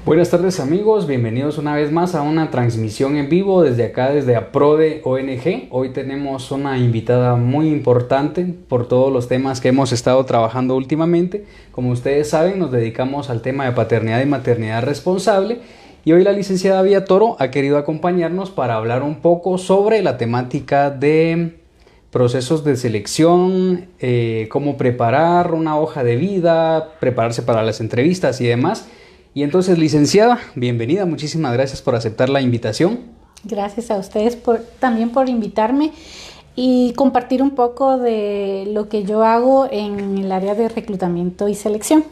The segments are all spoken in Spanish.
Buenas tardes amigos, bienvenidos una vez más a una transmisión en vivo desde acá, desde APRODE ONG. Hoy tenemos una invitada muy importante por todos los temas que hemos estado trabajando últimamente. Como ustedes saben, nos dedicamos al tema de paternidad y maternidad responsable y hoy la licenciada Villatoro ha querido acompañarnos para hablar un poco sobre la temática de procesos de selección, cómo preparar una hoja de vida, prepararse para las entrevistas y demás. Y entonces, licenciada, bienvenida, muchísimas gracias por aceptar la invitación. Gracias a ustedes también por invitarme y compartir un poco de lo que yo hago en el área de reclutamiento y selección.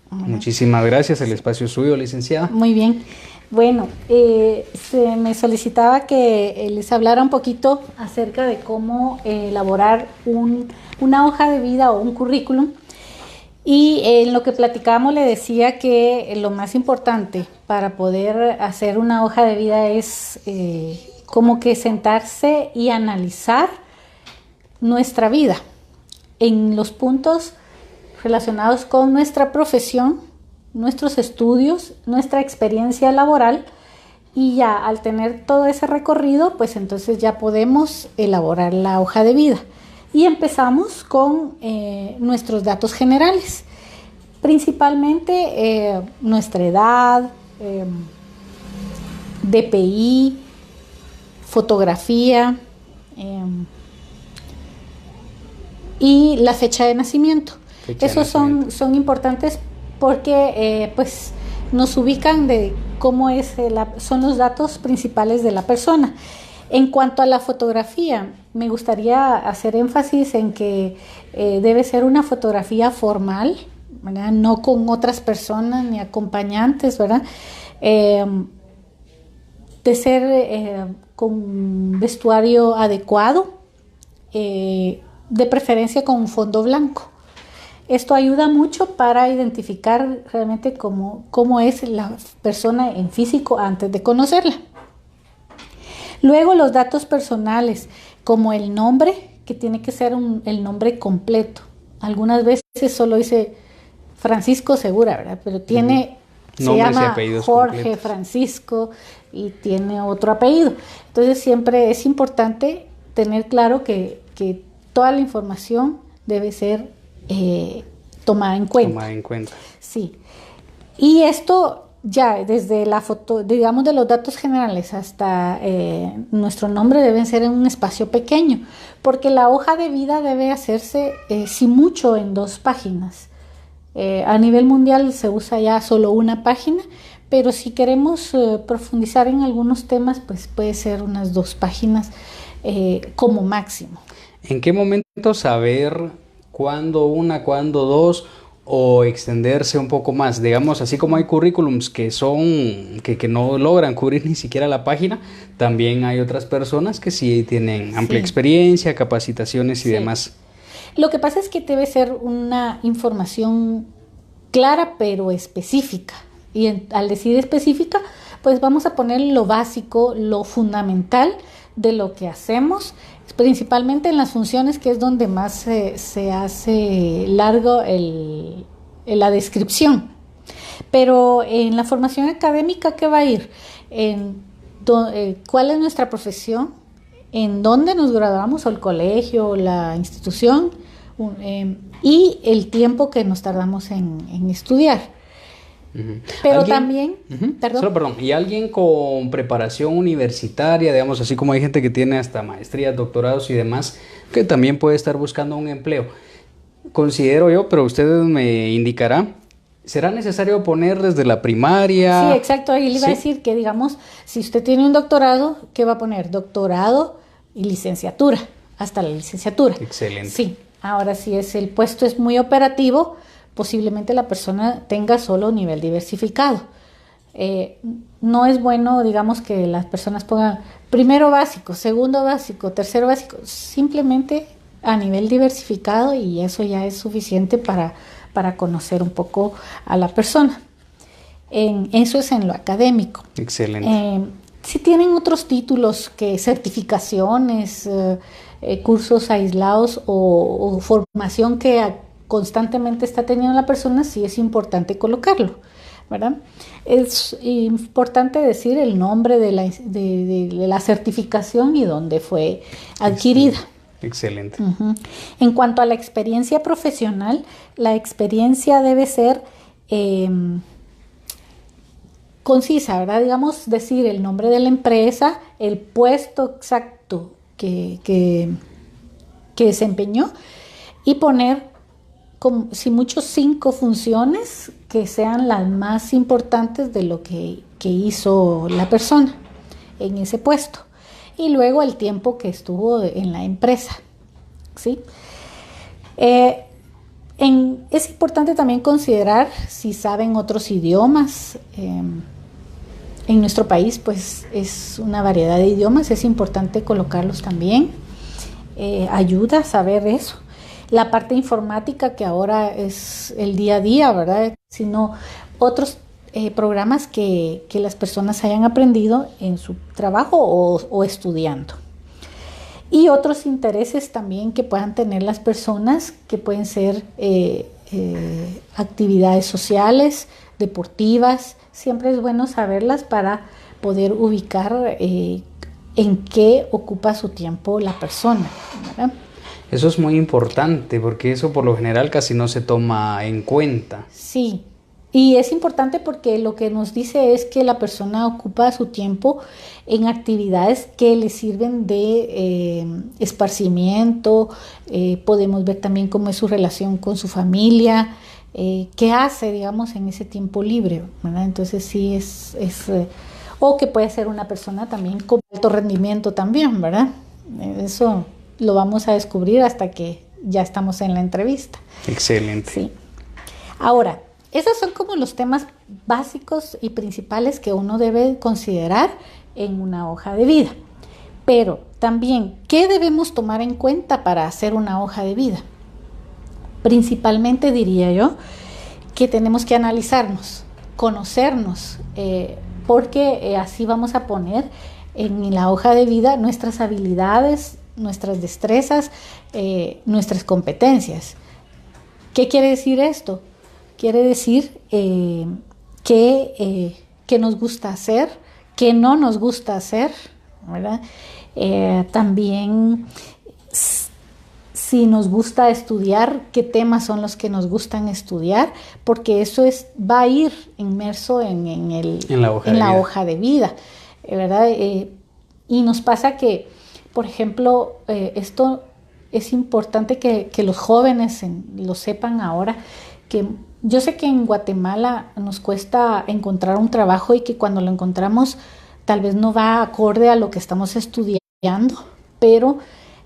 Muchísimas gracias, el espacio es suyo, licenciada. Muy bien. Bueno, se me solicitaba que les hablara un poquito acerca de cómo elaborar una hoja de vida o un currículum. Y en lo que platicábamos le decía que lo más importante para poder hacer una hoja de vida es como que sentarse y analizar nuestra vida en los puntos relacionados con nuestra profesión, nuestros estudios, nuestra experiencia laboral, y ya al tener todo ese recorrido, pues entonces ya podemos elaborar la hoja de vida. Y empezamos con nuestros datos generales, principalmente nuestra edad, DPI, fotografía y la fecha de nacimiento. Esos son importantes porque pues nos ubican de cómo son los datos principales de la persona. En cuanto a la fotografía, me gustaría hacer énfasis en que debe ser una fotografía formal, ¿verdad? No con otras personas ni acompañantes, ¿verdad? De ser con vestuario adecuado, de preferencia con un fondo blanco. Esto ayuda mucho para identificar realmente cómo es la persona en físico antes de conocerla. Luego los datos personales, como el nombre, que tiene que ser el nombre completo. Algunas veces solo dice Francisco Segura, ¿verdad? Pero se llama Jorge completos. Francisco y tiene otro apellido. Entonces siempre es importante tener claro que toda la información debe ser tomada en cuenta. Sí. Y esto ya desde la foto, digamos, de los datos generales hasta nuestro nombre deben ser en un espacio pequeño, porque la hoja de vida debe hacerse, si mucho, en 2 páginas. A nivel mundial se usa ya solo 1 página, pero si queremos profundizar en algunos temas, pues puede ser unas 2 páginas como máximo. ¿En qué momento saber cuándo 1, cuándo 2? O extenderse un poco más, digamos, así como hay currículums que no logran cubrir ni siquiera la página, también hay otras personas que sí tienen amplia experiencia, capacitaciones y demás. Lo que pasa es que debe ser una información clara pero específica, y al decir específica, pues vamos a poner lo básico, lo fundamental de lo que hacemos, principalmente en las funciones, que es donde más se hace largo la descripción. Pero en la formación académica, ¿qué va a ir? ¿Cuál es nuestra profesión? ¿En dónde nos graduamos? ¿O el colegio o la institución? Y el tiempo que nos tardamos en estudiar. Pero también, y alguien con preparación universitaria, digamos, así como hay gente que tiene hasta maestrías, doctorados y demás, que también puede estar buscando un empleo. Considero yo, pero usted me indicará, ¿será necesario poner desde la primaria? Sí, exacto, ahí le iba a decir que, digamos, si usted tiene un doctorado, ¿qué va a poner? Doctorado y licenciatura, hasta la licenciatura. Excelente. Sí, ahora si el puesto es muy operativo, posiblemente la persona tenga solo nivel diversificado. No es bueno, digamos, que las personas pongan primero básico, segundo básico, tercero básico, simplemente a nivel diversificado, y eso ya es suficiente para conocer un poco a la persona. Eso es en lo académico. Excelente. Si tienen otros títulos, que certificaciones, cursos aislados o formación que constantemente está teniendo la persona, sí es importante colocarlo. ¿verdad? Es importante decir el nombre de la certificación y dónde fue adquirida. Excelente. En cuanto a la experiencia profesional, la experiencia debe ser concisa, ¿verdad? Digamos, decir el nombre de la empresa, el puesto exacto que desempeñó y poner, si mucho, 5 funciones que sean las más importantes de lo que hizo la persona en ese puesto. Y luego el tiempo que estuvo en la empresa, ¿sí? Es importante también considerar si saben otros idiomas. En nuestro país, pues, es una variedad de idiomas, es importante colocarlos también. Ayuda a saber eso. La parte informática, que ahora es el día a día, ¿verdad? Sino otros programas que las personas hayan aprendido en su trabajo o estudiando. Y otros intereses también que puedan tener las personas, que pueden ser actividades sociales, deportivas. Siempre es bueno saberlas para poder ubicar en qué ocupa su tiempo la persona, ¿verdad? Eso es muy importante porque eso por lo general casi no se toma en cuenta. Sí, y es importante porque lo que nos dice es que la persona ocupa su tiempo en actividades que le sirven de esparcimiento. Podemos ver también cómo es su relación con su familia, qué hace, digamos, en ese tiempo libre, ¿verdad? Entonces sí o que puede ser una persona también con alto rendimiento también, ¿verdad? Eso lo vamos a descubrir hasta que ya estamos en la entrevista. Excelente. Sí. Ahora, esos son como los temas básicos y principales que uno debe considerar en una hoja de vida. Pero también, ¿qué debemos tomar en cuenta para hacer una hoja de vida? Principalmente diría yo que tenemos que analizarnos, conocernos, porque así vamos a poner en la hoja de vida nuestras habilidades, nuestras destrezas, nuestras competencias. ¿Qué quiere decir esto? Quiere decir que nos gusta hacer, que no nos gusta hacer, ¿verdad? También si nos gusta estudiar, qué temas son los que nos gustan estudiar, porque eso va a ir inmerso en la hoja de vida, ¿verdad? Y nos pasa que, por ejemplo, esto es importante que los jóvenes lo sepan ahora, que yo sé que en Guatemala nos cuesta encontrar un trabajo y que cuando lo encontramos tal vez no va acorde a lo que estamos estudiando, pero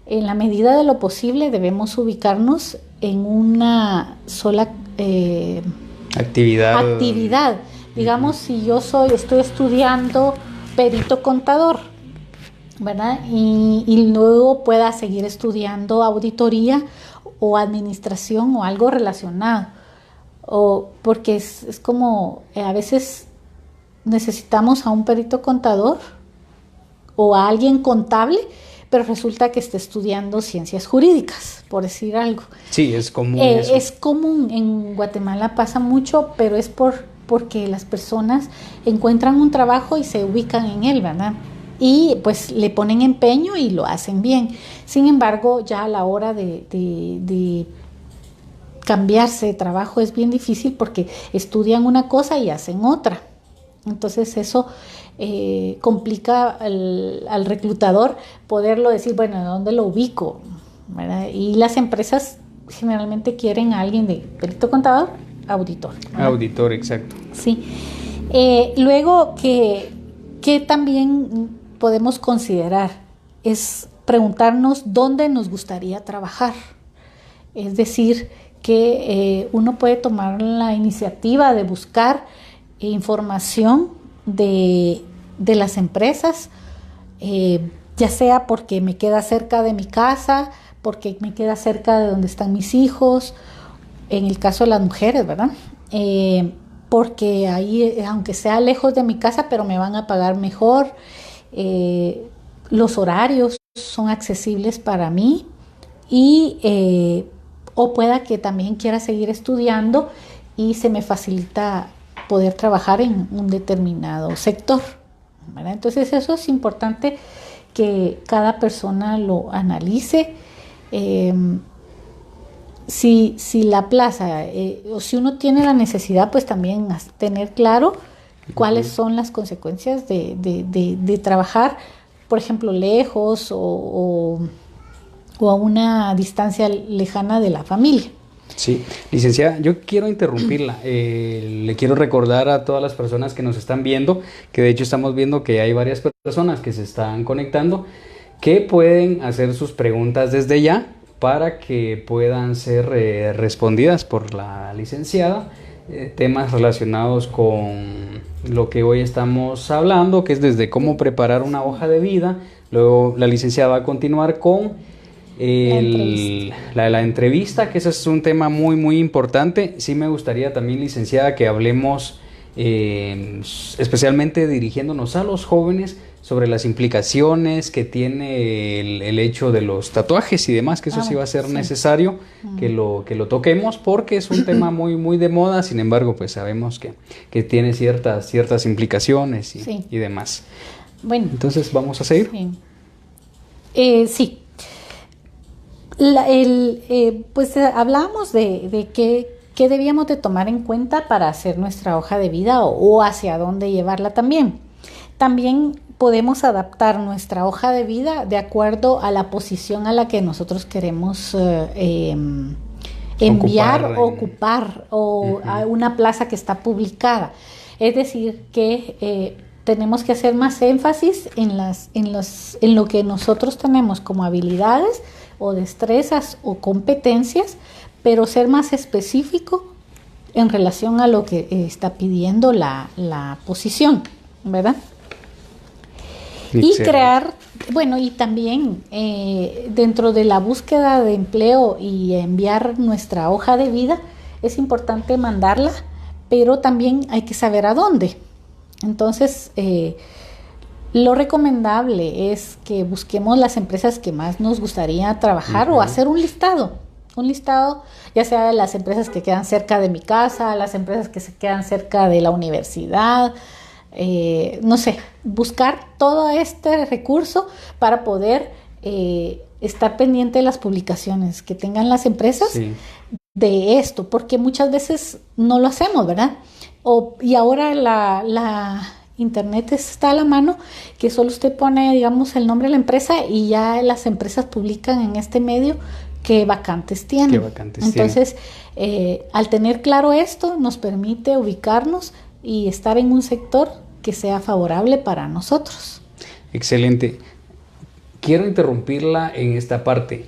en la medida de lo posible debemos ubicarnos en una sola actividad. Digamos, si yo estoy estudiando perito contador, ¿verdad? Y luego pueda seguir estudiando auditoría o administración o algo relacionado. Porque es como a veces necesitamos a un perito contador o a alguien contable, pero resulta que esté estudiando ciencias jurídicas, por decir algo. Sí, es común eso. Es común, en Guatemala pasa mucho, pero es porque las personas encuentran un trabajo y se ubican en él, ¿verdad? Y pues le ponen empeño y lo hacen bien. Sin embargo, ya a la hora de cambiarse de trabajo es bien difícil porque estudian una cosa y hacen otra. Entonces eso complica al reclutador poderlo decir, bueno, ¿dónde lo ubico? ¿Verdad? Y las empresas generalmente quieren a alguien de perito contador, auditor, ¿verdad? Auditor, exacto. Sí. Luego que también podemos considerar es preguntarnos dónde nos gustaría trabajar. Es decir, que uno puede tomar la iniciativa de buscar información de las empresas, ya sea porque me queda cerca de mi casa, porque me queda cerca de donde están mis hijos, en el caso de las mujeres, ¿verdad? Porque ahí, aunque sea lejos de mi casa, pero me van a pagar mejor, los horarios son accesibles para mí y o pueda que también quiera seguir estudiando y se me facilita poder trabajar en un determinado sector, ¿verdad? Entonces eso es importante que cada persona lo analice. Si la plaza o si uno tiene la necesidad, pues también tener claro cuáles son las consecuencias de trabajar, por ejemplo, lejos o a una distancia lejana de la familia. Sí, licenciada, yo quiero interrumpirla. Le quiero recordar a todas las personas que nos están viendo, que de hecho estamos viendo que hay varias personas que se están conectando, que pueden hacer sus preguntas desde ya para que puedan ser respondidas por la licenciada. Temas relacionados con lo que hoy estamos hablando, que es desde cómo preparar una hoja de vida. Luego la licenciada va a continuar con la entrevista, que ese es un tema muy muy importante. Sí me gustaría también, licenciada, que hablemos especialmente dirigiéndonos a los jóvenes sobre las implicaciones que tiene el hecho de los tatuajes y demás, que eso sí va a ser necesario que lo toquemos, porque es un tema muy muy de moda. Sin embargo, pues sabemos que tiene ciertas implicaciones y demás. Bueno, entonces vamos a seguir. Sí. Pues hablábamos de qué debíamos de tomar en cuenta para hacer nuestra hoja de vida o hacia dónde llevarla también. También podemos adaptar nuestra hoja de vida de acuerdo a la posición a la que nosotros queremos enviar, ocupar o a una plaza que está publicada. Es decir, que tenemos que hacer más énfasis en lo que nosotros tenemos como habilidades o destrezas o competencias, pero ser más específico en relación a lo que está pidiendo la posición, ¿verdad? Y crear, bueno, y también dentro de la búsqueda de empleo y enviar nuestra hoja de vida, es importante mandarla, pero también hay que saber a dónde. Entonces, lo recomendable es que busquemos las empresas que más nos gustaría trabajar o hacer un listado, ya sea de las empresas que quedan cerca de mi casa, las empresas que se quedan cerca de la universidad, no sé, buscar todo este recurso para poder estar pendiente de las publicaciones que tengan las empresas de esto, porque muchas veces no lo hacemos, ¿verdad? Y ahora la internet está a la mano, que solo usted pone, digamos, el nombre de la empresa y ya las empresas publican en este medio qué vacantes tienen. Entonces, al tener claro esto, nos permite ubicarnos y estar en un sector que sea favorable para nosotros. Excelente. Quiero interrumpirla en esta parte.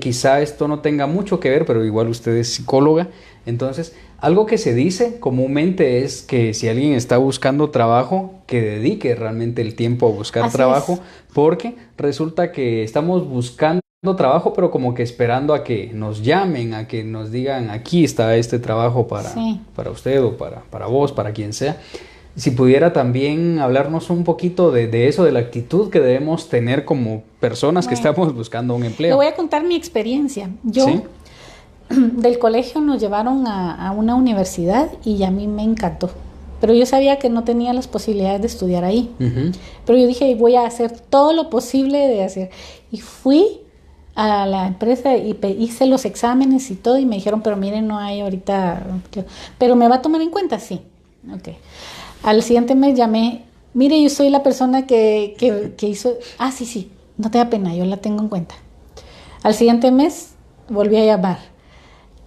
Quizá esto no tenga mucho que ver, pero igual usted es psicóloga. Entonces, algo que se dice comúnmente es que si alguien está buscando trabajo, que dedique realmente el tiempo a buscar trabajo, porque resulta que estamos buscando trabajo, pero como que esperando a que nos llamen, a que nos digan, aquí está este trabajo para usted o para vos, para quien sea. Si pudiera también hablarnos un poquito de eso, de la actitud que debemos tener como personas que estamos buscando un empleo. Le voy a contar mi experiencia. Yo del colegio nos llevaron a una universidad y a mí me encantó. Pero yo sabía que no tenía las posibilidades de estudiar ahí. Pero yo dije, voy a hacer todo lo posible de hacer. Y fui a la empresa y hice los exámenes y todo y me dijeron, pero miren, no hay ahorita, pero me va a tomar en cuenta, sí. Okay. Al siguiente mes llamé, mire, yo soy la persona que hizo, sí, no te da pena, yo la tengo en cuenta. Al siguiente mes volví a llamar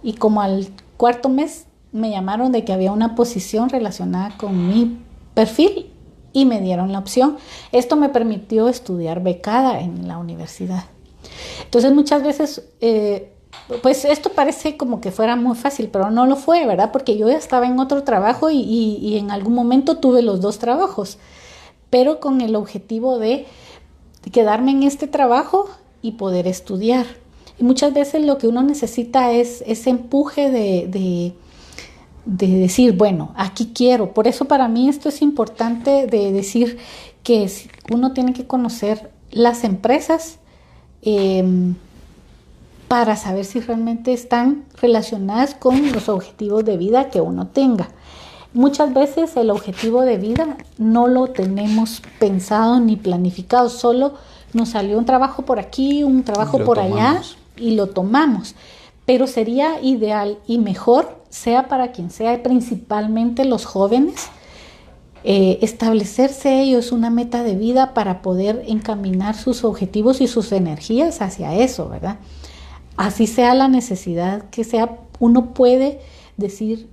y como al cuarto mes me llamaron de que había una posición relacionada con mi perfil y me dieron la opción. Esto me permitió estudiar becada en la universidad. Entonces muchas veces, pues esto parece como que fuera muy fácil, pero no lo fue, ¿verdad? Porque yo ya estaba en otro trabajo y en algún momento tuve los dos trabajos, pero con el objetivo de quedarme en este trabajo y poder estudiar. Y muchas veces lo que uno necesita es ese empuje de decir, bueno, aquí quiero. Por eso para mí esto es importante de decir que uno tiene que conocer las empresas para saber si realmente están relacionadas con los objetivos de vida que uno tenga. Muchas veces el objetivo de vida no lo tenemos pensado ni planificado, solo nos salió un trabajo por aquí, un trabajo por allá y lo tomamos. Pero sería ideal y mejor, sea para quien sea, principalmente los jóvenes, establecerse ellos una meta de vida para poder encaminar sus objetivos y sus energías hacia eso, ¿verdad? Así sea la necesidad que sea, uno puede decir,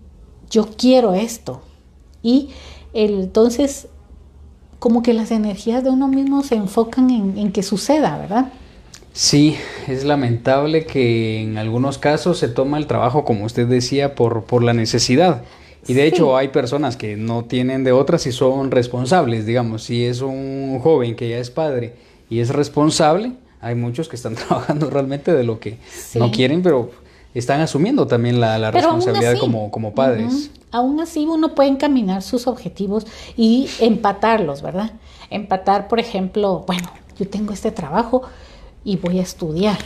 yo quiero esto. Y entonces, como que las energías de uno mismo se enfocan en que suceda, ¿verdad? Sí, es lamentable que en algunos casos se toma el trabajo, como usted decía, por la necesidad. Y de hecho hay personas que no tienen de otras y son responsables, digamos. Si es un joven que ya es padre y es responsable, hay muchos que están trabajando realmente de lo que no quieren, pero están asumiendo también la responsabilidad así, como padres. Aún así uno puede encaminar sus objetivos y empatarlos, ¿verdad? Empatar, por ejemplo, bueno, yo tengo este trabajo y voy a estudiar.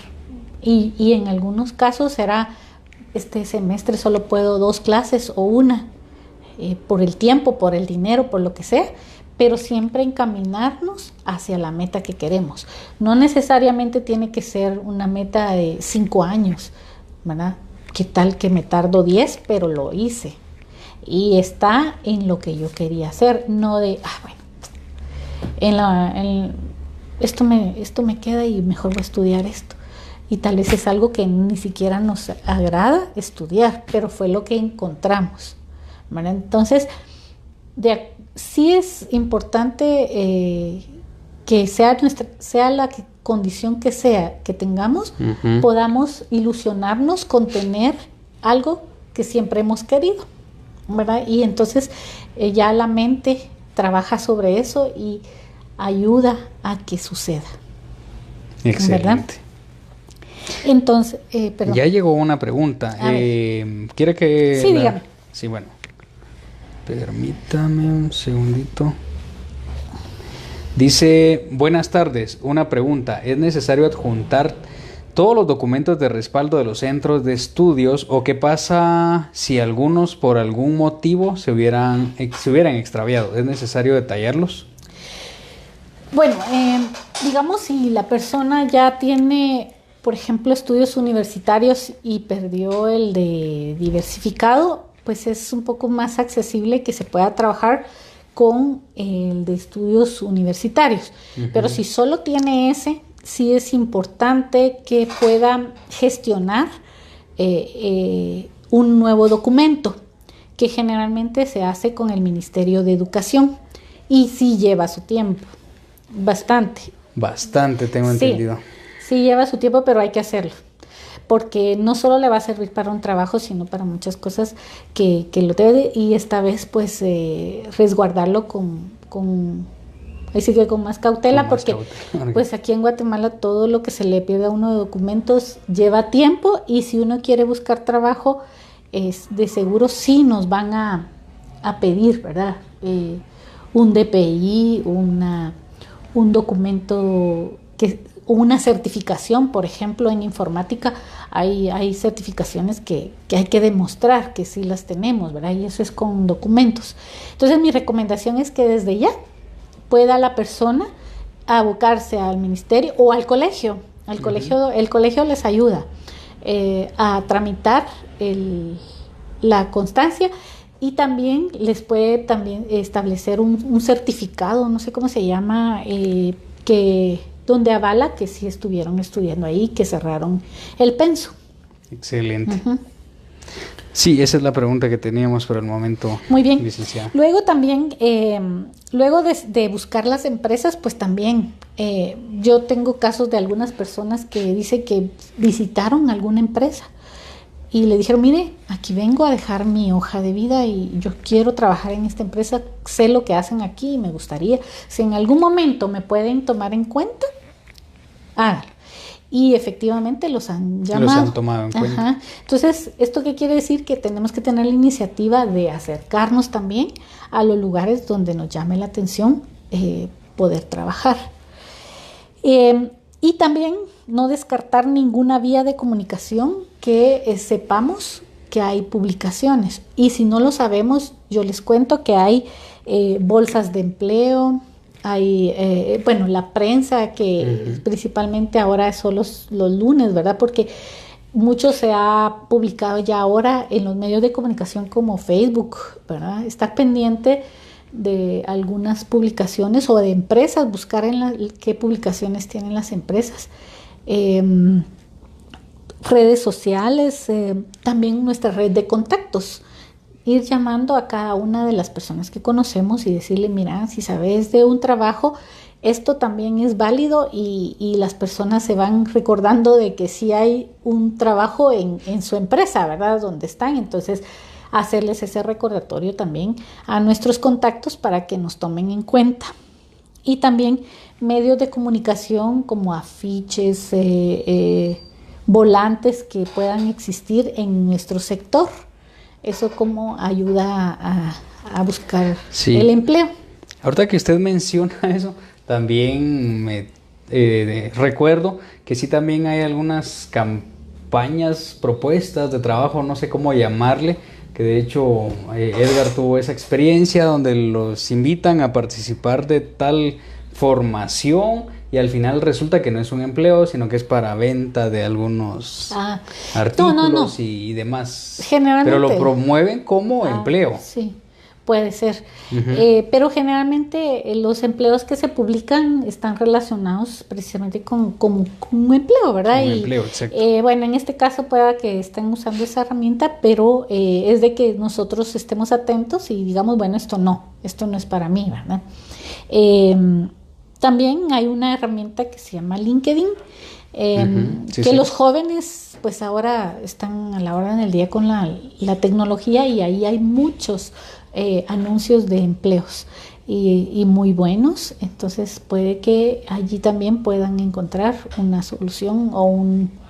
Y en algunos casos será, este semestre solo puedo 2 clases o una, por el tiempo, por el dinero, por lo que sea, pero siempre encaminarnos hacia la meta que queremos. No necesariamente tiene que ser una meta de 5 años, ¿verdad? ¿Qué tal que me tardo 10, pero lo hice? Y está en lo que yo quería hacer, no de, bueno, esto me queda y mejor voy a estudiar esto. Y tal vez es algo que ni siquiera nos agrada estudiar, pero fue lo que encontramos, ¿verdad? Entonces, sí es importante que sea la condición que sea que tengamos, podamos ilusionarnos con tener algo que siempre hemos querido, ¿verdad? Y entonces ya la mente trabaja sobre eso y ayuda a que suceda. Excelente. ¿Verdad? Entonces, perdón. Ya llegó una pregunta. ¿Quiere que...? Sí, dígame. Sí, bueno. Permítame un segundito. Dice, buenas tardes, una pregunta. ¿Es necesario adjuntar todos los documentos de respaldo de los centros de estudios o qué pasa si algunos por algún motivo se hubieran extraviado? ¿Es necesario detallarlos? Bueno, digamos si la persona ya tiene, por ejemplo, estudios universitarios y perdió el de diversificado, pues es un poco más accesible que se pueda trabajar con el de estudios universitarios. Pero si solo tiene ese, sí es importante que pueda gestionar un nuevo documento que generalmente se hace con el Ministerio de Educación y sí lleva su tiempo, bastante tengo entendido. Sí lleva su tiempo, pero hay que hacerlo porque no solo le va a servir para un trabajo, sino para muchas cosas que lo debe, y esta vez pues resguardarlo ahí sí que con más cautela, porque pues aquí en Guatemala todo lo que se le pide a uno de documentos lleva tiempo, y si uno quiere buscar trabajo, de seguro sí nos van a pedir, ¿verdad? Un DPI, un documento, una certificación, por ejemplo, en informática hay certificaciones que hay que demostrar que sí las tenemos, ¿verdad? Y eso es con documentos. Entonces mi recomendación es que desde ya pueda la persona abocarse al ministerio o al colegio. El colegio les ayuda a tramitar la constancia, y también les puede establecer un certificado, no sé cómo se llama, donde avala que sí estuvieron estudiando ahí, que cerraron el penso. Excelente. Sí, esa es la pregunta que teníamos por el momento. Muy bien. Licenciada. Luego también, luego de buscar las empresas, pues también yo tengo casos de algunas personas que dicen que visitaron alguna empresa y le dijeron, mire, aquí vengo a dejar mi hoja de vida y yo quiero trabajar en esta empresa, sé lo que hacen aquí y me gustaría, si en algún momento me pueden tomar en cuenta, háganlo. Y efectivamente los han llamado. Los han tomado en cuenta. Entonces, ¿esto qué quiere decir? Que tenemos que tener la iniciativa de acercarnos también a los lugares donde nos llame la atención poder trabajar. Y también no descartar ninguna vía de comunicación que sepamos que hay publicaciones. Y si no lo sabemos, yo les cuento que hay bolsas de empleo, hay, bueno, la prensa que principalmente ahora son los lunes, ¿verdad? Porque mucho se ha publicado ya ahora en los medios de comunicación como Facebook, ¿verdad? Estar pendiente de algunas publicaciones o de empresas, buscar qué publicaciones tienen las empresas. Redes sociales, también nuestra red de contactos. Ir llamando a cada una de las personas que conocemos y decirle, mira, si sabes de un trabajo, esto también es válido, y las personas se van recordando de que sí hay un trabajo en su empresa, ¿verdad? Donde están. Entonces, hacerles ese recordatorio también a nuestros contactos para que nos tomen en cuenta. Y también medios de comunicación como afiches, volantes que puedan existir en nuestro sector. Eso como ayuda a buscar el empleo. Ahorita que usted menciona eso, también me recuerdo que sí también hay algunas campañas, propuestas de trabajo, no sé cómo llamarle, que de hecho Edgar tuvo esa experiencia donde los invitan a participar de tal formación y al final resulta que no es un empleo, sino que es para venta de algunos artículos y demás. Generalmente, pero lo promueven como empleo. Sí, puede ser. Pero generalmente los empleos que se publican están relacionados precisamente con un empleo, ¿verdad? Un empleo, exacto. Bueno, en este caso pueda que estén usando esa herramienta, pero es de que nosotros estemos atentos y digamos, bueno, esto no es para mí, ¿verdad? También hay una herramienta que se llama LinkedIn, los jóvenes pues ahora están a la hora del día con la tecnología, y ahí hay muchos anuncios de empleos y muy buenos. Entonces puede que allí también puedan encontrar una solución o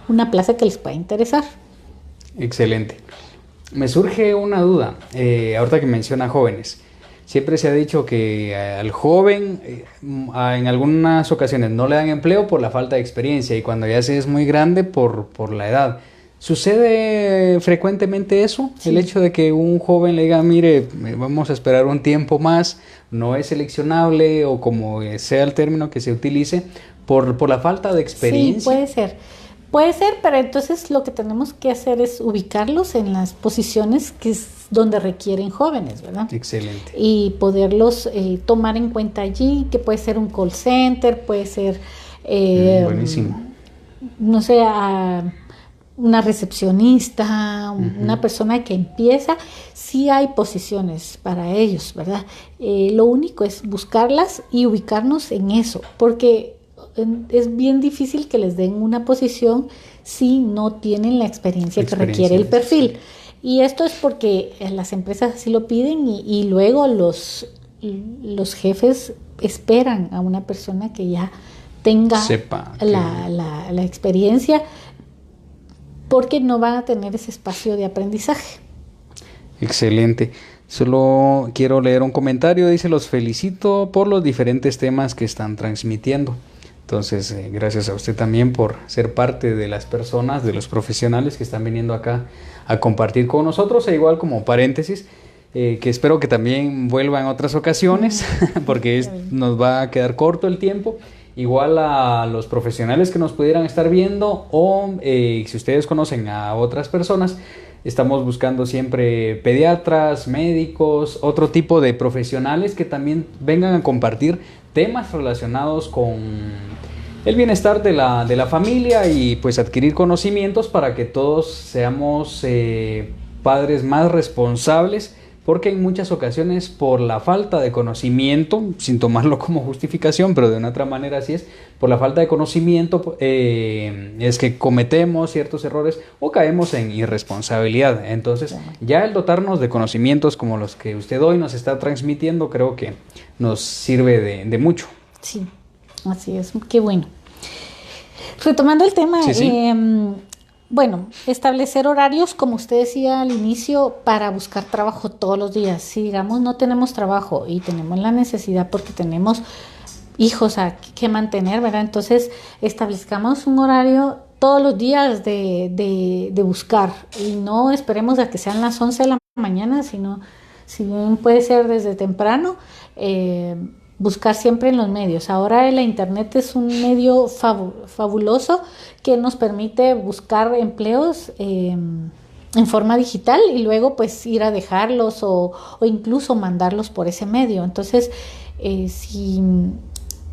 una plaza que les pueda interesar. Excelente. Me surge una duda, ahorita que menciona jóvenes. Siempre se ha dicho que al joven en algunas ocasiones no le dan empleo por la falta de experiencia, y cuando ya se es muy grande por la edad. ¿Sucede frecuentemente eso? Sí. El hecho de que un joven le diga, mire, vamos a esperar un tiempo más, no es seleccionable, o como sea el término que se utilice, por la falta de experiencia. Sí, puede ser. Puede ser, pero entonces lo que tenemos que hacer es ubicarlos en las posiciones que es donde requieren jóvenes, ¿verdad? Excelente. Y poderlos tomar en cuenta allí, que puede ser un call center, puede ser... buenísimo. No sé, una recepcionista, una persona que empieza. Sí hay posiciones para ellos, ¿verdad? Lo único es buscarlas y ubicarnos en eso, porque es bien difícil que les den una posición si no tienen la experiencia que requiere el perfil. Sí. Y esto es porque las empresas así lo piden, y luego los jefes esperan a una persona que ya tenga la experiencia, porque no van a tener ese espacio de aprendizaje. Excelente. Solo quiero leer un comentario. Dice: los felicito por los diferentes temas que están transmitiendo. Entonces, gracias a usted también por ser parte de las personas, de los profesionales que están viniendo acá a compartir con nosotros. E igual, como paréntesis, que espero que también vuelva en otras ocasiones, porque nos va a quedar corto el tiempo. Igual a los profesionales que nos pudieran estar viendo, o si ustedes conocen a otras personas, estamos buscando siempre pediatras, médicos, otro tipo de profesionales que también vengan a compartir temas relacionados con el bienestar de la familia, y pues adquirir conocimientos para que todos seamos padres más responsables, porque en muchas ocasiones por la falta de conocimiento, sin tomarlo como justificación, pero de una otra manera así es, por la falta de conocimiento es que cometemos ciertos errores o caemos en irresponsabilidad. Entonces ya el dotarnos de conocimientos como los que usted hoy nos está transmitiendo, creo que nos sirve de mucho. Sí, así es, qué bueno. Retomando el tema, bueno, establecer horarios, como usted decía al inicio, para buscar trabajo todos los días. Si digamos no tenemos trabajo y tenemos la necesidad porque tenemos hijos que mantener, ¿verdad? Entonces establezcamos un horario todos los días de buscar y no esperemos a que sean las 11 de la mañana, sino si bien puede ser desde temprano, buscar siempre en los medios. Ahora la internet es un medio fabuloso que nos permite buscar empleos en forma digital y luego pues ir a dejarlos o incluso mandarlos por ese medio. Entonces, sí,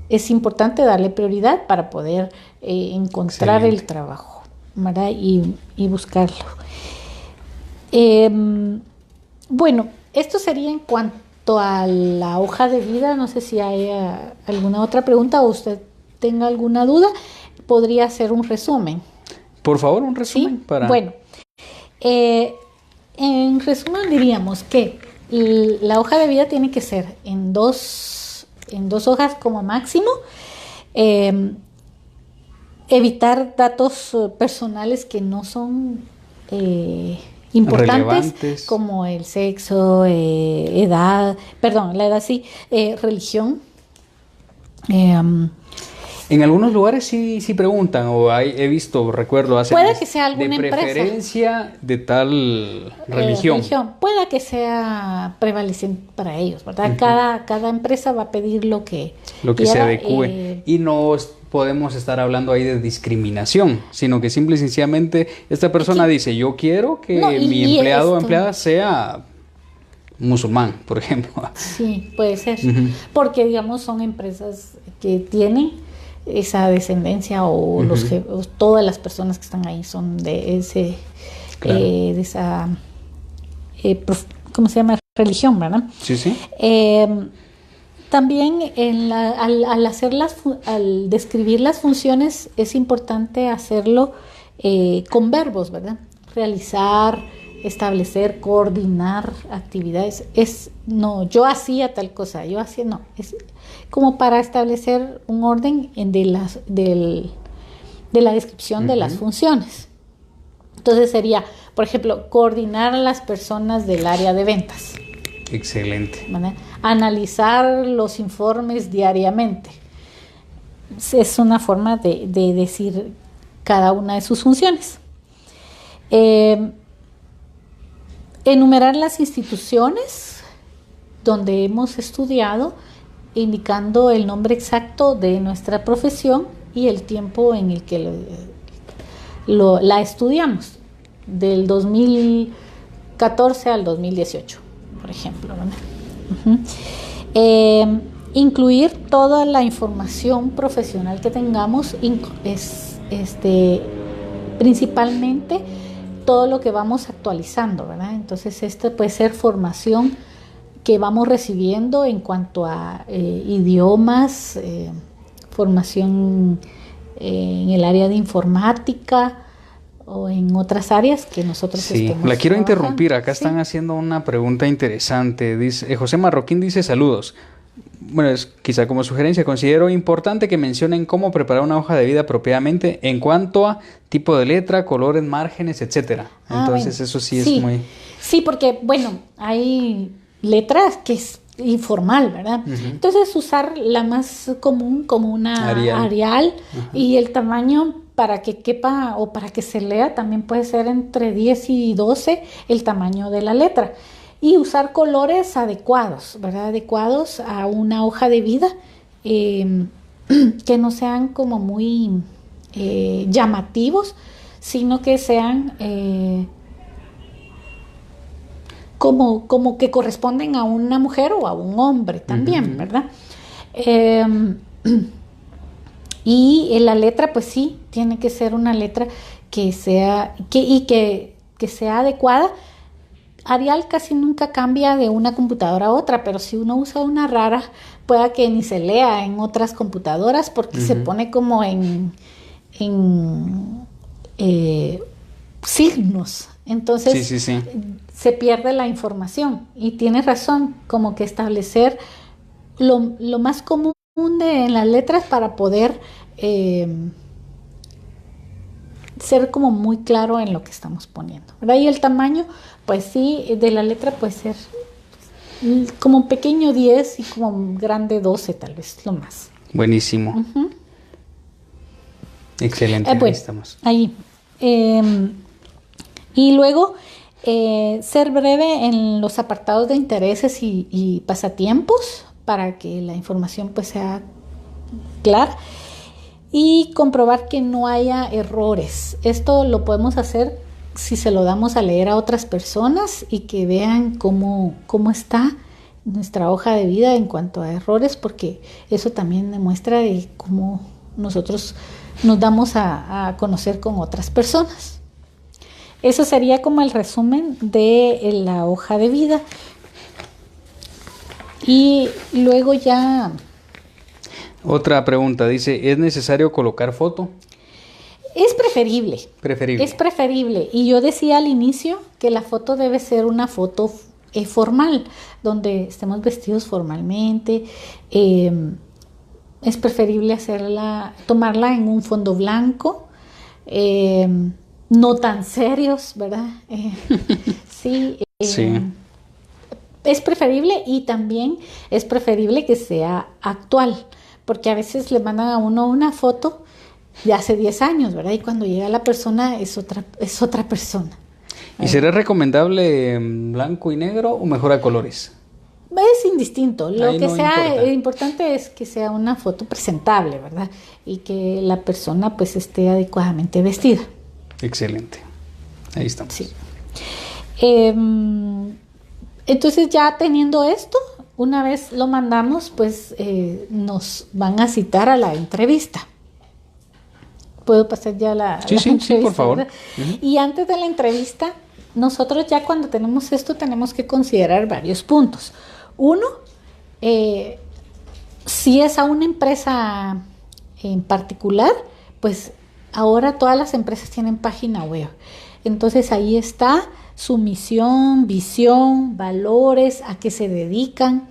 es importante darle prioridad para poder encontrar el trabajo, ¿verdad? Y buscarlo. Bueno, esto sería en cuanto a la hoja de vida. No sé si hay alguna otra pregunta o usted tenga alguna duda. Podría hacer un resumen. Por favor, un resumen. ¿Sí? Bueno, en resumen diríamos que la hoja de vida tiene que ser en dos hojas como máximo. Evitar datos personales que no son importantes, relevantes, como el sexo, la edad sí, religión. En algunos lugares sí preguntan, o he visto, recuerdo, hace puede que sea alguna de preferencia empresa, de tal religión. Puede que sea prevaleciente para ellos, ¿verdad? Cada empresa va a pedir lo que se adecue. Y no podemos estar hablando ahí de discriminación, sino que simple y sencillamente esta persona dice, yo quiero que mi empleado o empleada sea musulmán, por ejemplo. Sí, puede ser, porque digamos son empresas que tienen esa descendencia o todas las personas que están ahí son de ese de esa ¿cómo se llama? Religión, ¿verdad? Sí. También al describir las funciones es importante hacerlo con verbos, ¿verdad? Realizar, establecer, coordinar actividades. Yo hacía tal cosa, yo hacía, no. Es como para establecer un orden de la descripción de las funciones. Entonces sería, por ejemplo, coordinar a las personas del área de ventas. Excelente. ¿Vale? Analizar los informes diariamente. Es una forma de decir cada una de sus funciones. Enumerar las instituciones donde hemos estudiado, indicando el nombre exacto de nuestra profesión y el tiempo en el que la estudiamos, del 2014 al 2018, por ejemplo, ¿no? Incluir toda la información profesional que tengamos, principalmente todo lo que vamos actualizando, ¿verdad? Entonces, puede ser formación que vamos recibiendo en cuanto a idiomas, formación en el área de informática o en otras áreas que nosotros estemos la quiero trabajando. Interrumpir, acá están haciendo una pregunta interesante. Dice, José Marroquín dice saludos. Bueno, es quizá como sugerencia, considero importante que mencionen cómo preparar una hoja de vida apropiadamente en cuanto a tipo de letra, colores, márgenes, etcétera. Entonces bueno, eso sí es muy... Sí, porque bueno, hay letras que es informal, ¿verdad? Entonces usar la más común como una Arial y el tamaño para que quepa o para que se lea también puede ser entre 10 y 12 el tamaño de la letra. Y usar colores adecuados, ¿verdad? Adecuados a una hoja de vida, que no sean como muy llamativos, sino que sean como que corresponden a una mujer o a un hombre también, ¿verdad? Y la letra, pues sí, tiene que ser una letra que sea adecuada. Arial casi nunca cambia de una computadora a otra, pero si uno usa una rara, pueda que ni se lea en otras computadoras porque se pone como en signos. Entonces se pierde la información. Y tienes razón, como que establecer lo más común en las letras para poder ser como muy claro en lo que estamos poniendo, ¿verdad? Y el tamaño, pues sí, de la letra puede ser como pequeño 10 y como grande 12 tal vez, lo más. Buenísimo. Excelente. Ahí Bueno, estamos. ahí. Y luego, ser breve en los apartados de intereses y pasatiempos para que la información pues sea clara y comprobar que no haya errores. Esto lo podemos hacer si se lo damos a leer a otras personas y que vean cómo está nuestra hoja de vida en cuanto a errores, porque eso también demuestra de cómo nosotros nos damos a conocer con otras personas. Eso sería como el resumen de la hoja de vida. Y luego ya... Otra pregunta, dice, ¿es necesario colocar foto? Es preferible. Preferible. Es preferible. Y yo decía al inicio que la foto debe ser una foto formal, donde estemos vestidos formalmente. Es preferible tomarla en un fondo blanco, no tan serios, ¿verdad? Sí. Sí. Es preferible, y también es preferible que sea actual, porque a veces le mandan a uno una foto de hace 10 años, ¿verdad? Y cuando llega la persona es otra persona. ¿Y será recomendable blanco y negro o mejor a colores? Es indistinto. Lo Ahí que no sea importa. importante es que sea una foto presentable, ¿verdad? Y que la persona pues esté adecuadamente vestida. Excelente. Ahí estamos. Sí. Entonces ya teniendo esto, una vez lo mandamos, pues nos van a citar a la entrevista. ¿Puedo pasar ya la Sí, por favor. ¿Verdad? Y antes de la entrevista, nosotros ya cuando tenemos esto tenemos que considerar varios puntos. Uno, si es a una empresa en particular, pues ahora todas las empresas tienen página web. Entonces ahí está su misión, visión, valores, a qué se dedican,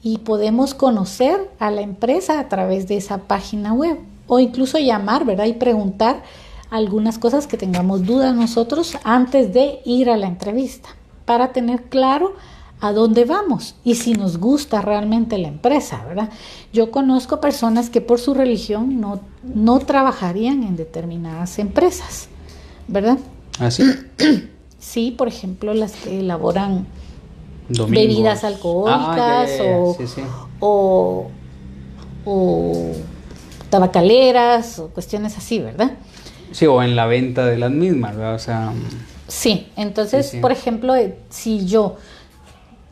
y podemos conocer a la empresa a través de esa página web, o incluso llamar, ¿verdad? Y preguntar algunas cosas que tengamos dudas nosotros antes de ir a la entrevista, para tener claro a dónde vamos y si nos gusta realmente la empresa, ¿verdad? Yo conozco personas que por su religión no trabajarían en determinadas empresas, ¿verdad? ¿Ah, sí? Sí, por ejemplo, las que elaboran Domingos. bebidas alcohólicas Sí. o tabacaleras o cuestiones así, ¿verdad? Sí, o en la venta de las mismas, ¿verdad? O sea, Sí, entonces, Sí. por ejemplo, si yo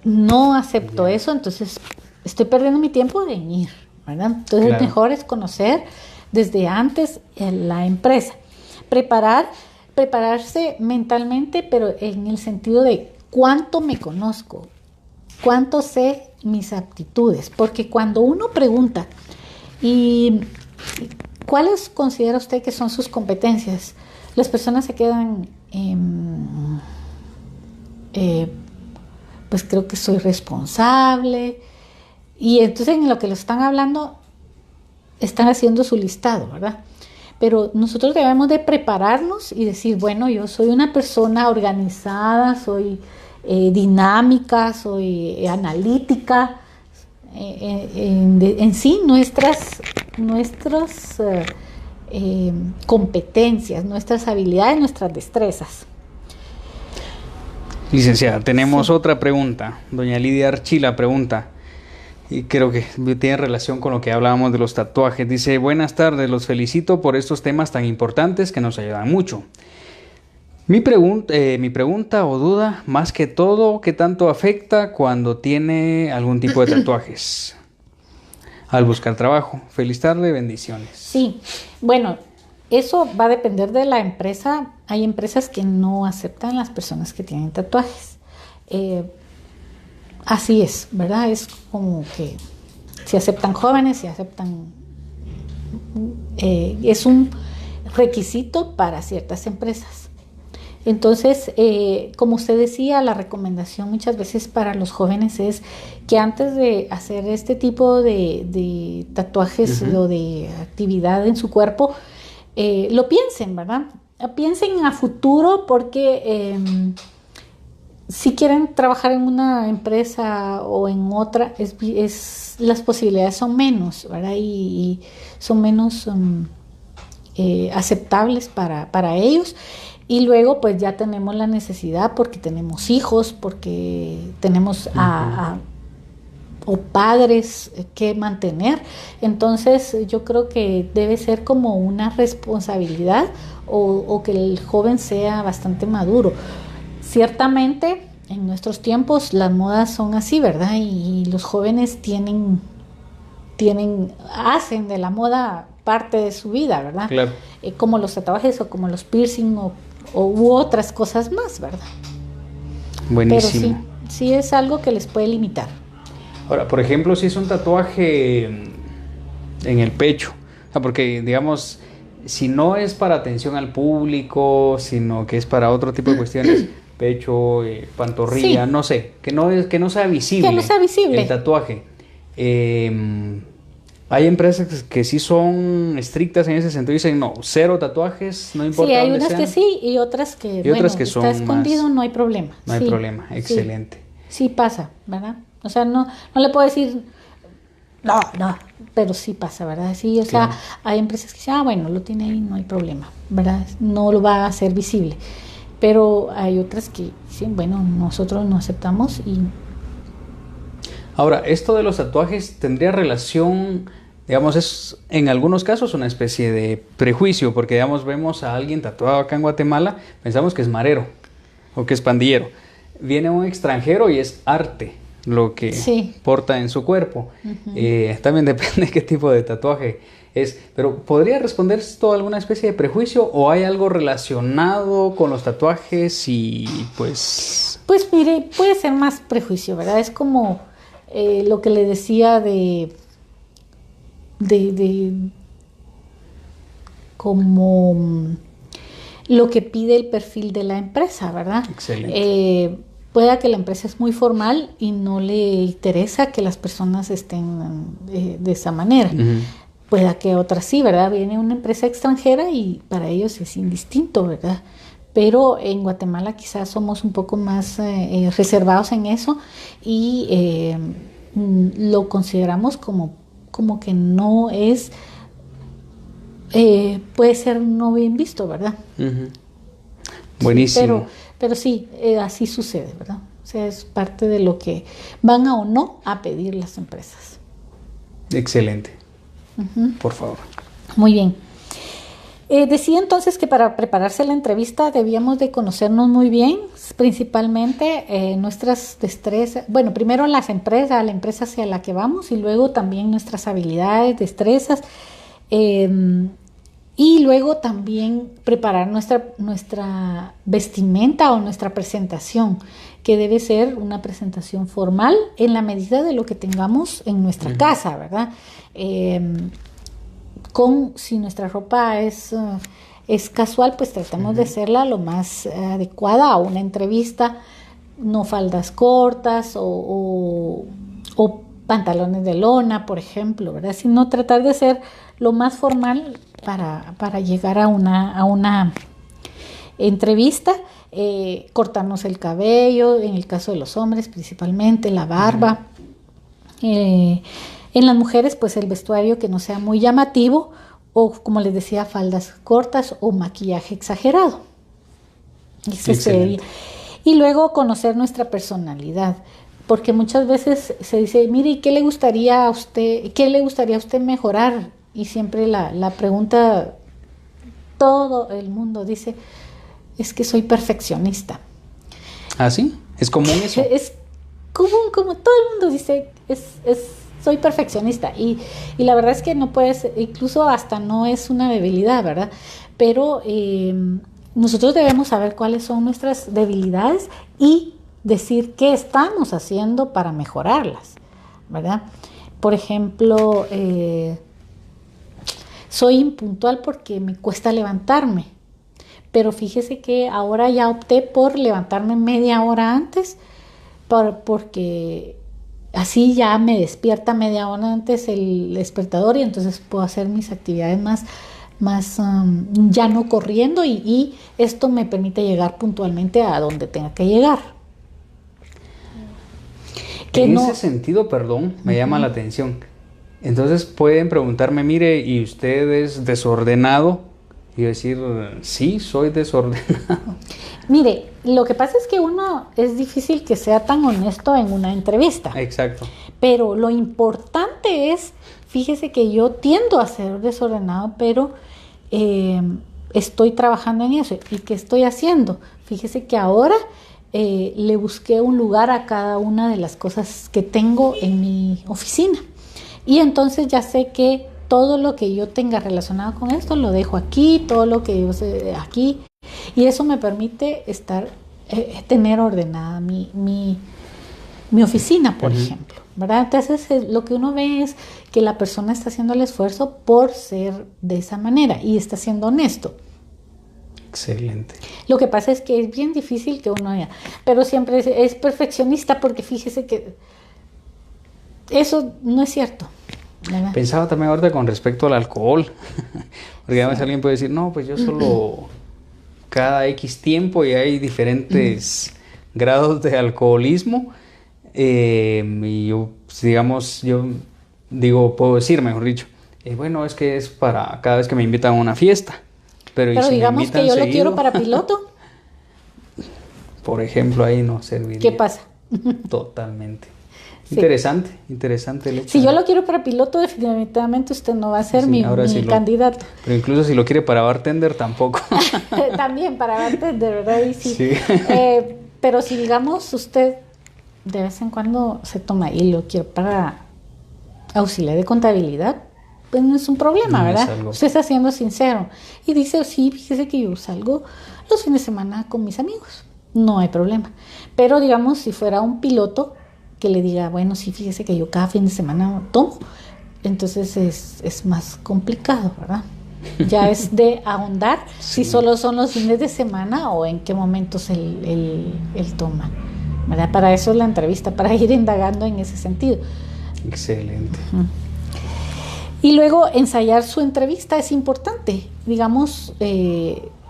no acepto eso, entonces estoy perdiendo mi tiempo en ir, ¿verdad? Entonces, Claro. mejor es conocer desde antes la empresa. Prepararse mentalmente, pero en el sentido de cuánto me conozco, cuánto sé mis aptitudes, porque cuando uno pregunta, ¿y cuáles considera usted que son sus competencias? Las personas se quedan, pues creo que soy responsable, y entonces en lo que lo están hablando, están haciendo su listado, ¿verdad? Pero nosotros debemos de prepararnos y decir, bueno, yo soy una persona organizada, soy dinámica, soy analítica. En sí, nuestras competencias, nuestras habilidades, nuestras destrezas. licenciada, tenemos otra pregunta. Doña Lidia Archila pregunta, y creo que tiene relación con lo que hablábamos de los tatuajes. Dice, buenas tardes, los felicito por estos temas tan importantes que nos ayudan mucho. Mi pregunta o duda, más que todo, ¿qué tanto afecta cuando tiene algún tipo de tatuajes al buscar trabajo? Feliz tarde, bendiciones. Sí, bueno, eso va a depender de la empresa. Hay empresas que no aceptan las personas que tienen tatuajes. Así es, ¿verdad? Es como que si aceptan jóvenes, si aceptan... es un requisito para ciertas empresas. Entonces, como usted decía, la recomendación muchas veces para los jóvenes es que antes de hacer este tipo de tatuajes o de actividad en su cuerpo, lo piensen, ¿verdad? Piensen a futuro, porque si quieren trabajar en una empresa o en otra, las posibilidades son menos, ¿verdad? Y son menos aceptables para ellos. Y luego pues ya tenemos la necesidad porque tenemos hijos, porque tenemos o padres que mantener. Entonces yo creo que debe ser como una responsabilidad o que el joven sea bastante maduro. Ciertamente en nuestros tiempos las modas son así, ¿verdad? Y los jóvenes hacen de la moda parte de su vida, ¿verdad? Claro. Como los tatuajes o como los piercing u otras cosas más, ¿verdad? Buenísimo. Pero sí es algo que les puede limitar. Ahora, por ejemplo, si es un tatuaje en el pecho, o sea, porque digamos, si no es para atención al público, sino que es para otro tipo de cuestiones, pecho, pantorrilla, Sí. no sé, que no sea visible. Que no sea visible. El tatuaje. Hay empresas que sí son estrictas en ese sentido, dicen no, cero tatuajes, no importa Sí, hay dónde unas sean. que sí y otras que, otras que son está escondido, más, no hay problema. no hay Sí, problema, sí. excelente. Sí pasa, ¿verdad? O sea, no le puedo decir, no, pero sí pasa, ¿verdad? Sí, o sea, Claro. hay empresas que dicen, bueno, lo tiene ahí, no hay problema, ¿verdad? No lo va a hacer visible. Pero hay otras que dicen, bueno, nosotros no aceptamos y... Ahora, esto de los tatuajes tendría relación, digamos, es en algunos casos una especie de prejuicio, porque digamos, vemos a alguien tatuado acá en Guatemala, pensamos que es marero o que es pandillero. Viene un extranjero y es arte lo que Sí. porta en su cuerpo. También depende qué tipo de tatuaje es, pero ¿podría responder esto a alguna especie de prejuicio o hay algo relacionado con los tatuajes y pues... Pues mire, puede ser más prejuicio, ¿verdad? Es como lo que le decía de como lo que pide el perfil de la empresa, ¿verdad? Excelente. Pueda que la empresa es muy formal y no le interesa que las personas estén de esa manera. Uh-huh. Pueda que otras sí, ¿verdad? Viene una empresa extranjera y para ellos es indistinto, ¿verdad? Pero en Guatemala quizás somos un poco más reservados en eso y lo consideramos como que no es, puede ser no bien visto, ¿verdad? Uh-huh. Buenísimo. Sí, pero sí, así sucede, ¿verdad? O sea, es parte de lo que van o no a pedir las empresas. Excelente. Uh-huh. Por favor. Muy bien. Decía entonces que para prepararse la entrevista debíamos de conocernos muy bien, principalmente nuestras destrezas, bueno, primero la empresa hacia la que vamos y luego también nuestras habilidades, destrezas, y luego también preparar nuestra vestimenta o nuestra presentación, que debe ser una presentación formal en la medida de lo que tengamos en nuestra uh-huh. casa, ¿verdad? Si nuestra ropa es casual, pues tratamos uh-huh. de hacerla lo más adecuada a una entrevista, no faldas cortas o pantalones de lona, por ejemplo, ¿verdad? Sino tratar de ser lo más formal para llegar a una entrevista, cortarnos el cabello, en el caso de los hombres principalmente, la barba. Uh-huh. En las mujeres, pues el vestuario que no sea muy llamativo o, como les decía, faldas cortas o maquillaje exagerado. Y luego conocer nuestra personalidad, porque muchas veces se dice, mire, ¿y qué le gustaría a usted mejorar? Y siempre la pregunta, todo el mundo dice, es que soy perfeccionista. ¿Ah, sí? ¿Es común eso? Es común, como todo el mundo dice, soy perfeccionista y la verdad es que no puedes, incluso hasta no es una debilidad, ¿verdad? Pero nosotros debemos saber cuáles son nuestras debilidades y decir qué estamos haciendo para mejorarlas, ¿verdad? Por ejemplo, soy impuntual porque me cuesta levantarme, pero fíjese que ahora ya opté por levantarme media hora antes porque así ya me despierta media hora antes el despertador y entonces puedo hacer mis actividades más ya no corriendo y esto me permite llegar puntualmente a donde tenga que llegar. Que en no, ese sentido, perdón, me llama la atención. Entonces pueden preguntarme, mire, ¿y usted es desordenado? Y yo decir, sí, soy desordenado. mire, lo que pasa es que uno es difícil que sea tan honesto en una entrevista. Exacto. Pero lo importante es, fíjese que yo tiendo a ser desordenado, pero estoy trabajando en eso. ¿Y qué estoy haciendo? Fíjese que ahora le busqué un lugar a cada una de las cosas que tengo en mi oficina. Y entonces ya sé que todo lo que yo tenga relacionado con esto lo dejo aquí, todo lo que yo sé aquí. Y eso me permite tener ordenada mi oficina, por ejemplo, ¿verdad? Entonces lo que uno ve es que la persona está haciendo el esfuerzo por ser de esa manera y está siendo honesto. Excelente. Lo que pasa es que es bien difícil que uno haya, pero siempre es perfeccionista, porque fíjese que eso no es cierto, ¿verdad? Pensaba también ahorita con respecto al alcohol, porque además alguien puede decir, no, pues yo solo cada X tiempo y hay diferentes grados de alcoholismo. Y yo, digamos, yo digo, puedo decir, mejor dicho, bueno, es que es para cada vez que me invitan a una fiesta. Pero si digamos que yo lo quiero para piloto. Por ejemplo, ahí no serviría. ¿Qué pasa? Totalmente. Sí. Interesante el hecho. Si yo lo quiero para piloto, definitivamente usted no va a ser mi candidato. Pero incluso si lo quiere para bartender, tampoco. También para bartender, ¿verdad? Y sí. Pero si digamos usted de vez en cuando se toma y lo quiere para auxiliar de contabilidad, pues no es un problema, no, ¿verdad? Usted está siendo sincero y dice, sí, fíjese que yo salgo los fines de semana con mis amigos, no hay problema. Pero digamos, si fuera un piloto que le diga, bueno, sí, fíjese que yo cada fin de semana tomo, entonces es más complicado, ¿verdad? Ya es de ahondar si solo son los fines de semana o en qué momentos él toma, ¿verdad? Para eso es la entrevista, para ir indagando en ese sentido. Excelente. Y luego ensayar su entrevista es importante, digamos,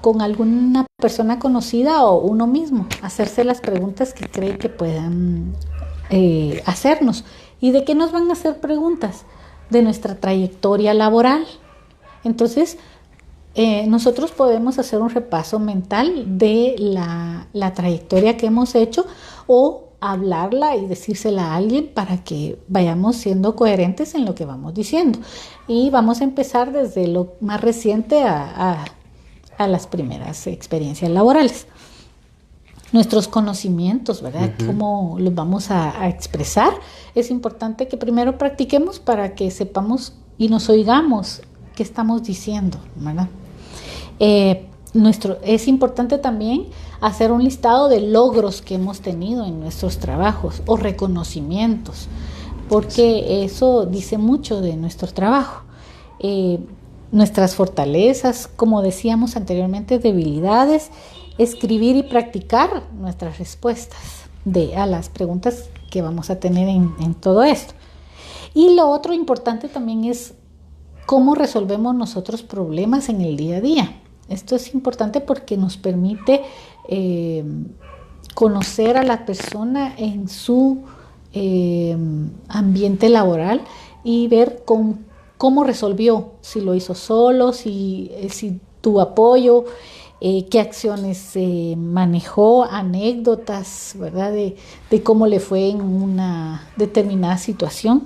con alguna persona conocida o uno mismo, hacerse las preguntas que cree que puedan hacernos. ¿Y de qué nos van a hacer preguntas? De nuestra trayectoria laboral. Entonces, nosotros podemos hacer un repaso mental de la trayectoria que hemos hecho o hablarla y decírsela a alguien para que vayamos siendo coherentes en lo que vamos diciendo. Y vamos a empezar desde lo más reciente a las primeras experiencias laborales. Nuestros conocimientos, ¿verdad? ¿Cómo los vamos a expresar? Es importante que primero practiquemos para que sepamos y nos oigamos qué estamos diciendo, ¿verdad? Es importante también hacer un listado de logros que hemos tenido en nuestros trabajos o reconocimientos, porque eso dice mucho de nuestro trabajo. Nuestras fortalezas, como decíamos anteriormente, debilidades, escribir y practicar nuestras respuestas a las preguntas que vamos a tener en todo esto. Y lo otro importante también es cómo resolvemos nosotros problemas en el día a día. Esto es importante porque nos permite conocer a la persona en su ambiente laboral y ver cómo resolvió, si lo hizo solo, si tuvo apoyo, qué acciones manejó, anécdotas, ¿verdad? De cómo le fue en una determinada situación.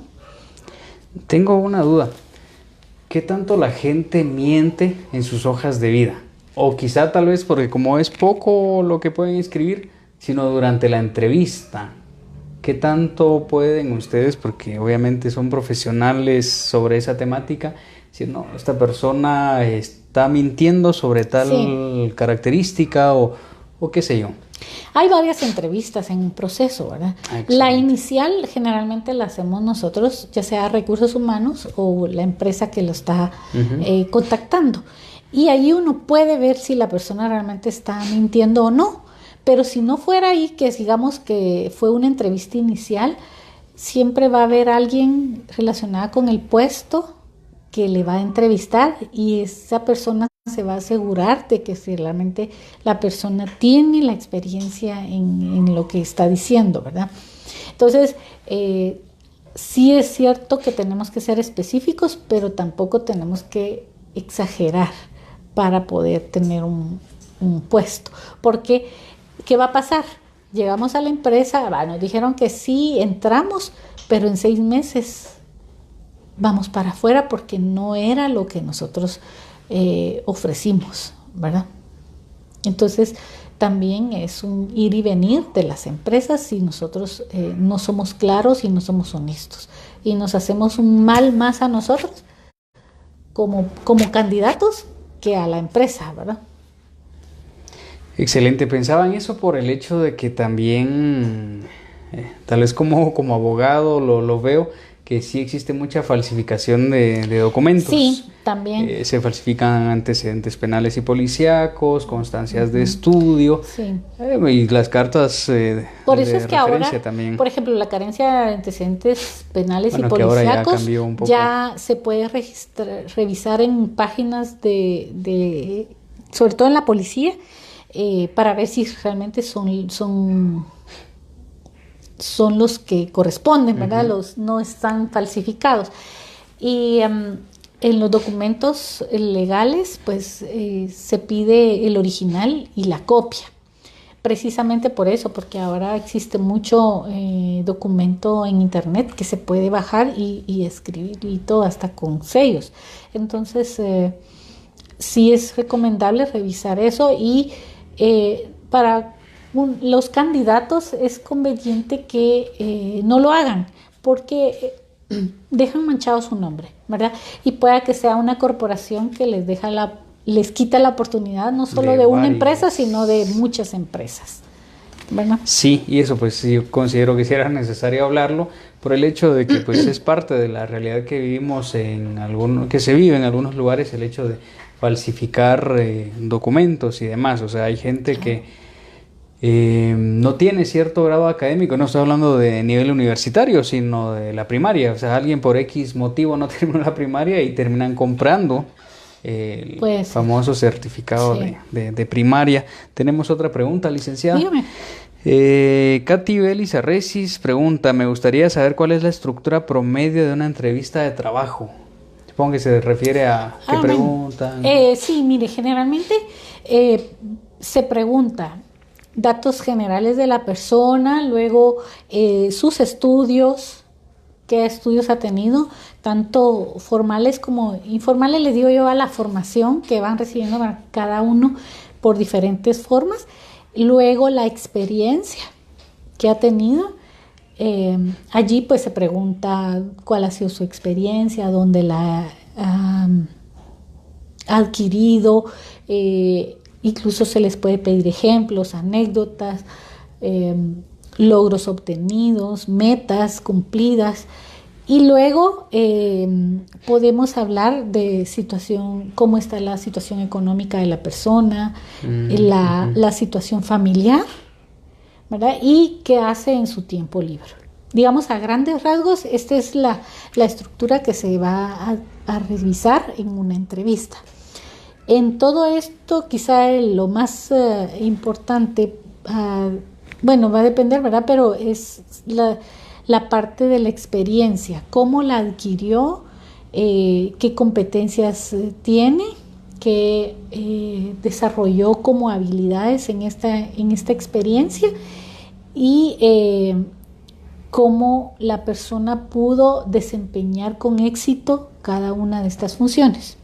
Tengo una duda. ¿Qué tanto la gente miente en sus hojas de vida? O quizá tal vez porque como es poco lo que pueden escribir, sino durante la entrevista. ¿Qué tanto pueden ustedes, porque obviamente son profesionales sobre esa temática, decir, no, esta persona está mintiendo sobre tal característica o qué sé yo? Hay varias entrevistas en un proceso, ¿verdad? Excelente. La inicial generalmente la hacemos nosotros, ya sea Recursos Humanos o la empresa que lo está contactando. Y ahí uno puede ver si la persona realmente está mintiendo o no. Pero si no fuera ahí, que digamos que fue una entrevista inicial, siempre va a haber alguien relacionada con el puesto que le va a entrevistar y esa persona se va a asegurar de que si realmente la persona tiene la experiencia en lo que está diciendo, ¿verdad? Entonces, sí es cierto que tenemos que ser específicos, pero tampoco tenemos que exagerar para poder tener un puesto. Porque, ¿qué va a pasar? Llegamos a la empresa, nos dijeron que sí, entramos, pero en 6 meses vamos para afuera porque no era lo que nosotros ofrecimos, ¿verdad? Entonces, también es un ir y venir de las empresas si nosotros no somos claros y no somos honestos. Y nos hacemos un mal más a nosotros como candidatos que a la empresa, ¿verdad? Excelente. Pensaba en eso por el hecho de que también, tal vez como abogado lo veo, que sí existe mucha falsificación de documentos. Sí, también. Se falsifican antecedentes penales y policíacos, constancias de estudio, Sí. Y las cartas Por eso de es que ahora, referencia también. por ejemplo, la carencia de antecedentes penales y Bueno, que ahora ya policíacos cambió un poco. ya se puede revisar en páginas sobre todo en la policía, para ver si realmente son los que corresponden, ¿verdad? No están falsificados. Y en los documentos legales, pues se pide el original y la copia. Precisamente por eso, porque ahora existe mucho documento en internet que se puede bajar y escribir y todo, hasta con sellos. Entonces, sí es recomendable revisar eso y para los candidatos es conveniente que no lo hagan porque dejan manchado su nombre, ¿verdad? Y pueda que sea una corporación que les quita la oportunidad no solo de una empresa, sino de muchas empresas, ¿verdad? Sí, y eso pues yo considero que sí era necesario hablarlo por el hecho de que pues es parte de la realidad que vivimos que se vive en algunos lugares, el hecho de falsificar documentos y demás. O sea, hay gente que no tiene cierto grado académico, no estoy hablando de nivel universitario, sino de la primaria. O sea, alguien por X motivo no terminó la primaria y terminan comprando el famoso certificado de primaria. Tenemos otra pregunta, licenciada. Dígame. Katy Belis Arrecis pregunta: me gustaría saber cuál es la estructura promedio de una entrevista de trabajo. Supongo que se refiere a qué preguntan. Sí, mire, generalmente se pregunta datos generales de la persona, luego sus estudios, qué estudios ha tenido, tanto formales como informales, les digo yo, a la formación que van recibiendo cada uno por diferentes formas, luego la experiencia que ha tenido. Allí pues se pregunta cuál ha sido su experiencia, dónde la ha adquirido, incluso se les puede pedir ejemplos, anécdotas, logros obtenidos, metas cumplidas. Y luego podemos hablar de cómo está la situación económica de la persona, la situación familiar, ¿verdad? Y qué hace en su tiempo libre. Digamos, a grandes rasgos, esta es la estructura que se va a revisar en una entrevista. En todo esto, quizá lo más importante, va a depender, ¿verdad? Pero es la parte de la experiencia, cómo la adquirió, qué competencias tiene, qué desarrolló como habilidades en esta experiencia y cómo la persona pudo desempeñar con éxito cada una de estas funciones.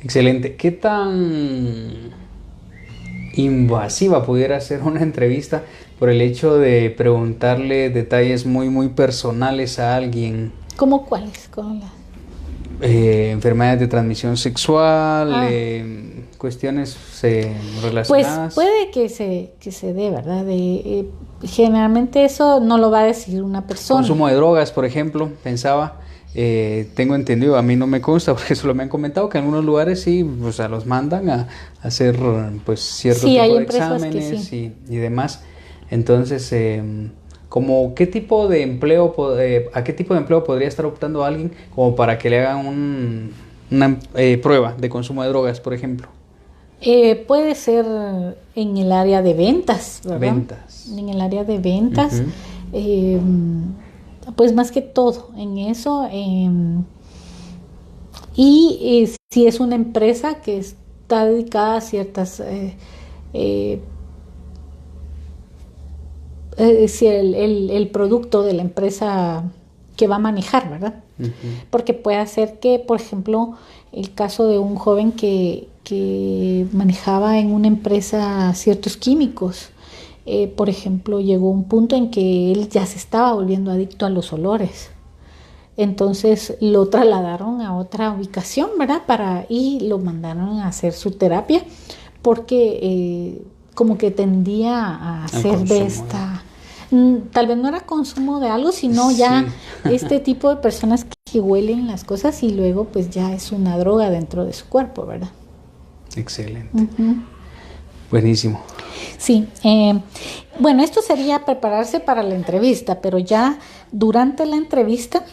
Excelente. ¿Qué tan invasiva pudiera ser una entrevista por el hecho de preguntarle detalles muy, muy personales a alguien? ¿Cómo cuáles? Enfermedades de transmisión sexual, cuestiones relacionadas. Pues puede que se dé, ¿verdad? Generalmente eso no lo va a decir una persona. Consumo de drogas, por ejemplo, pensaba. Tengo entendido, a mí no me consta porque solo me han comentado que en algunos lugares sí, o sea, los mandan a hacer pues cierto tipo de exámenes y demás. Entonces, como qué tipo de empleo, ¿a qué tipo de empleo podría estar optando alguien como para que le hagan una prueba de consumo de drogas, por ejemplo? Puede ser en el área de ventas, ¿verdad? Ventas. En el área de ventas. pues más que todo en eso. Y si es una empresa que está dedicada a ciertas, si el producto de la empresa que va a manejar, ¿verdad? Uh-huh. Porque puede ser que, por ejemplo, el caso de un joven que manejaba en una empresa ciertos químicos, por ejemplo, llegó un punto en que él ya se estaba volviendo adicto a los olores. Entonces lo trasladaron a otra ubicación, ¿verdad? Y lo mandaron a hacer su terapia porque como que tendía a hacer de esta... Tal vez no era consumo de algo, sino ya este tipo de personas que huelen las cosas y luego pues ya es una droga dentro de su cuerpo, ¿verdad? Excelente. Uh-huh. Buenísimo. Sí, bueno, esto sería prepararse para la entrevista, pero ya durante la entrevista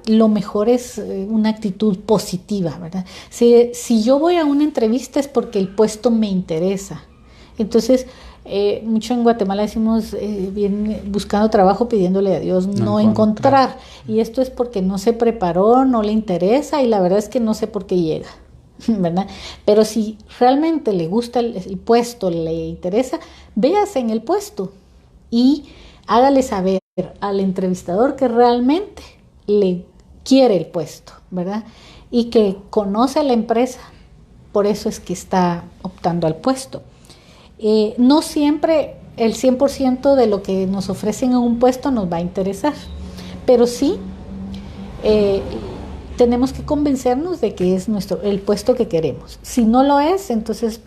lo mejor es una actitud positiva, ¿verdad? Si yo voy a una entrevista es porque el puesto me interesa. Entonces, mucho en Guatemala decimos buscando trabajo pidiéndole a Dios no encontrar. Y esto es porque no se preparó, no le interesa y la verdad es que no sé por qué llega, ¿verdad? Pero si realmente le gusta el puesto, le interesa, véase en el puesto y hágale saber al entrevistador que realmente le quiere el puesto, ¿verdad? Y que conoce a la empresa, por eso es que está optando al puesto. No siempre el 100% de lo que nos ofrecen en un puesto nos va a interesar, pero sí tenemos que convencernos de que es el puesto que queremos. Si no lo es, entonces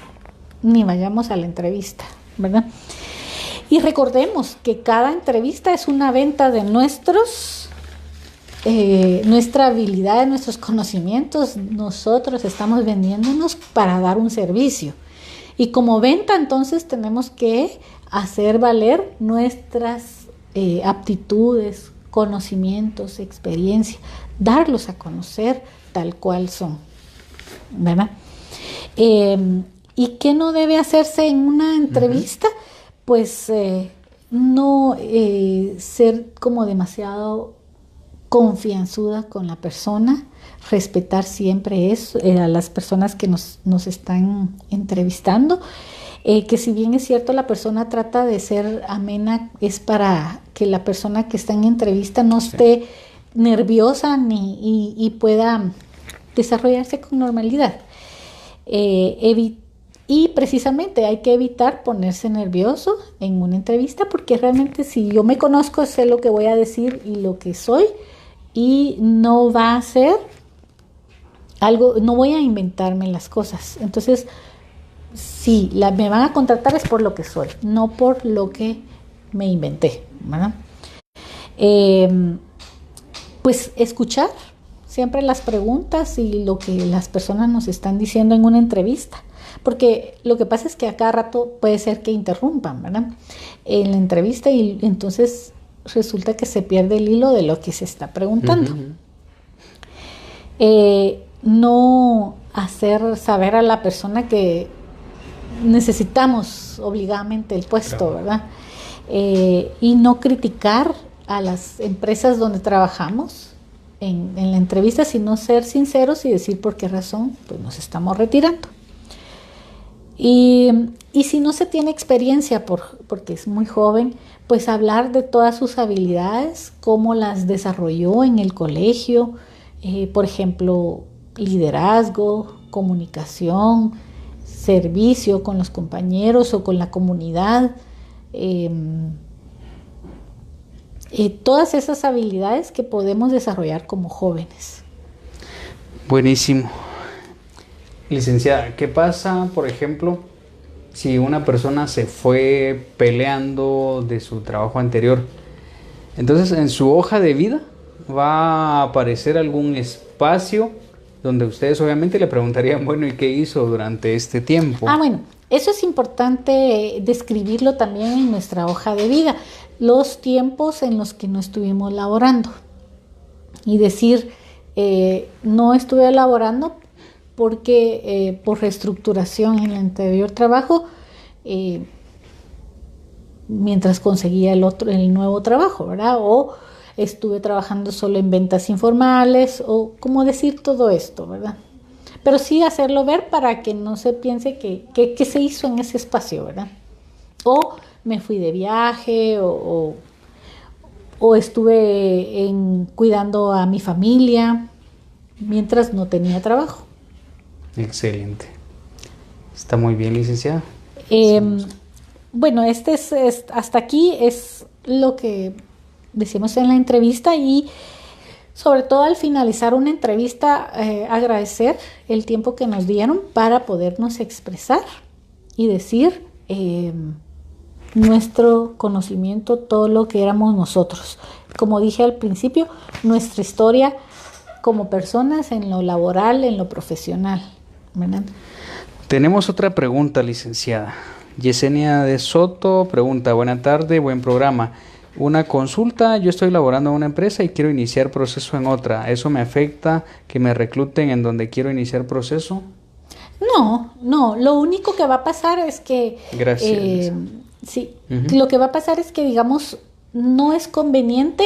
ni vayamos a la entrevista, ¿verdad? Y recordemos que cada entrevista es una venta de nuestra habilidad, nuestros conocimientos. Nosotros estamos vendiéndonos para dar un servicio. Y como venta, entonces tenemos que hacer valer nuestras aptitudes, conocimientos, experiencia, darlos a conocer tal cual son, ¿verdad? ¿Y qué no debe hacerse en una entrevista? Pues no ser como demasiado confianzuda con la persona, respetar siempre eso, a las personas que nos están entrevistando, que si bien es cierto la persona trata de ser amena, es para que la persona que está en entrevista no esté nerviosa y pueda desarrollarse con normalidad. Y precisamente hay que evitar ponerse nervioso en una entrevista, porque realmente si yo me conozco, sé lo que voy a decir y lo que soy, y no va a ser algo, no voy a inventarme las cosas. Entonces, si me van a contratar es por lo que soy, no por lo que me inventé, ¿verdad? Pues escuchar siempre las preguntas y lo que las personas nos están diciendo en una entrevista, porque lo que pasa es que a cada rato puede ser que interrumpan, ¿verdad? En la entrevista, y entonces resulta que se pierde el hilo de lo que se está preguntando. Uh-huh. No hacer saber a la persona que necesitamos obligadamente el puesto, claro, ¿verdad? Y no criticar a las empresas donde trabajamos en la entrevista, sino ser sinceros y decir por qué razón pues nos estamos retirando. Y si no se tiene experiencia porque es muy joven, pues hablar de todas sus habilidades, cómo las desarrolló en el colegio, por ejemplo, liderazgo, comunicación, servicio con los compañeros o con la comunidad, todas esas habilidades que podemos desarrollar como jóvenes. Buenísimo. Licenciada, ¿qué pasa, por ejemplo, si una persona se fue peleando de su trabajo anterior? Entonces, en su hoja de vida va a aparecer algún espacio donde ustedes obviamente le preguntarían, bueno, ¿y qué hizo durante este tiempo? Bueno, eso es importante describirlo también en nuestra hoja de vida, los tiempos en los que no estuvimos laborando, y decir, no estuve laborando porque por reestructuración en el anterior trabajo mientras conseguía el nuevo trabajo, ¿verdad? O estuve trabajando solo en ventas informales, o cómo decir todo esto, ¿verdad? Pero sí hacerlo ver para que no se piense que se hizo en ese espacio, ¿verdad? O me fui de viaje, o estuve cuidando a mi familia mientras no tenía trabajo. Excelente. Está muy bien, licenciada. Bueno, hasta aquí es lo que decimos en la entrevista, y sobre todo al finalizar una entrevista, agradecer el tiempo que nos dieron para podernos expresar y decir nuestro conocimiento, todo lo que éramos nosotros. Como dije al principio, nuestra historia como personas en lo laboral, en lo profesional, ¿verdad? Tenemos otra pregunta, licenciada. Yesenia de Soto pregunta: buena tarde, buen programa. Una consulta: yo estoy laborando en una empresa y quiero iniciar proceso en otra. ¿Eso me afecta que me recluten en donde quiero iniciar proceso? No, lo único que va a pasar es que... Gracias. Sí, lo que va a pasar es que, digamos, no es conveniente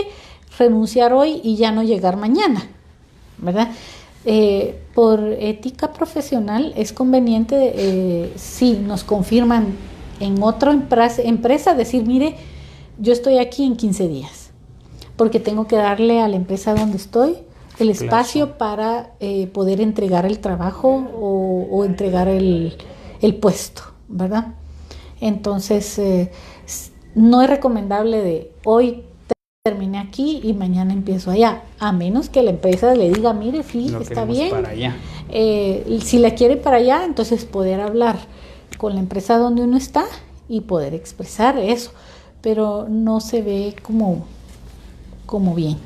renunciar hoy y ya no llegar mañana, ¿verdad? Por ética profesional es conveniente, si nos confirman en otra empresa, decir, mire, yo estoy aquí en 15 días, porque tengo que darle a la empresa donde estoy el espacio para poder entregar el trabajo o entregar el puesto, ¿verdad? Entonces, no es recomendable de hoy terminé aquí y mañana empiezo allá, a menos que la empresa le diga, mire, sí, no está bien, para allá. Si la quiere para allá, entonces poder hablar con la empresa donde uno está y poder expresar eso, pero no se ve como bien.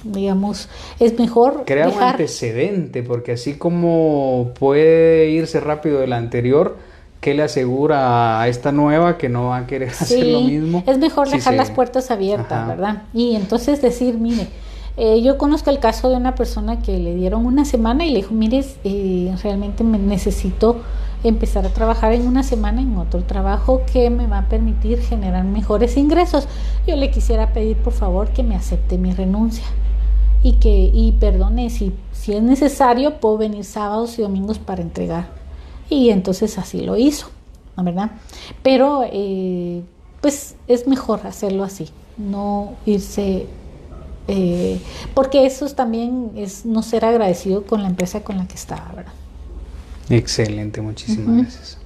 Digamos, es mejor crear un antecedente, porque así como puede irse rápido de la anterior, ¿qué le asegura a esta nueva que no va a querer hacer lo mismo? Es mejor dejar las puertas abiertas, ¿verdad? Y entonces decir, mire, yo conozco el caso de una persona que le dieron una semana y le dijo, mire, realmente me necesito empezar a trabajar en una semana en otro trabajo que me va a permitir generar mejores ingresos. Yo le quisiera pedir, por favor, que me acepte mi renuncia y perdone, si es necesario, puedo venir sábados y domingos para entregar. Y entonces así lo hizo, ¿verdad? Pero pues es mejor hacerlo así, no irse, porque eso también es no ser agradecido con la empresa con la que estaba, ¿verdad? Excelente, muchísimas gracias.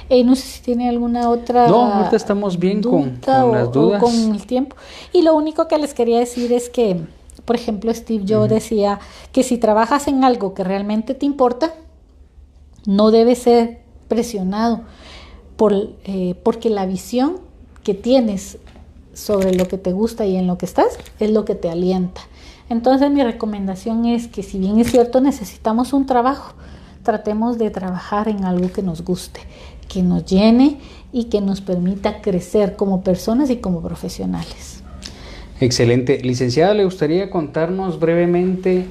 No sé si tiene alguna otra... No, ahorita estamos bien con las dudas. O con el tiempo. Y lo único que les quería decir es que, por ejemplo, Steve Jobs decía que si trabajas en algo que realmente te importa, no debes ser presionado porque la visión que tienes sobre lo que te gusta y en lo que estás es lo que te alienta. Entonces mi recomendación es que, si bien es cierto necesitamos un trabajo, tratemos de trabajar en algo que nos guste, que nos llene y que nos permita crecer como personas y como profesionales. Excelente. Licenciada, ¿le gustaría contarnos brevemente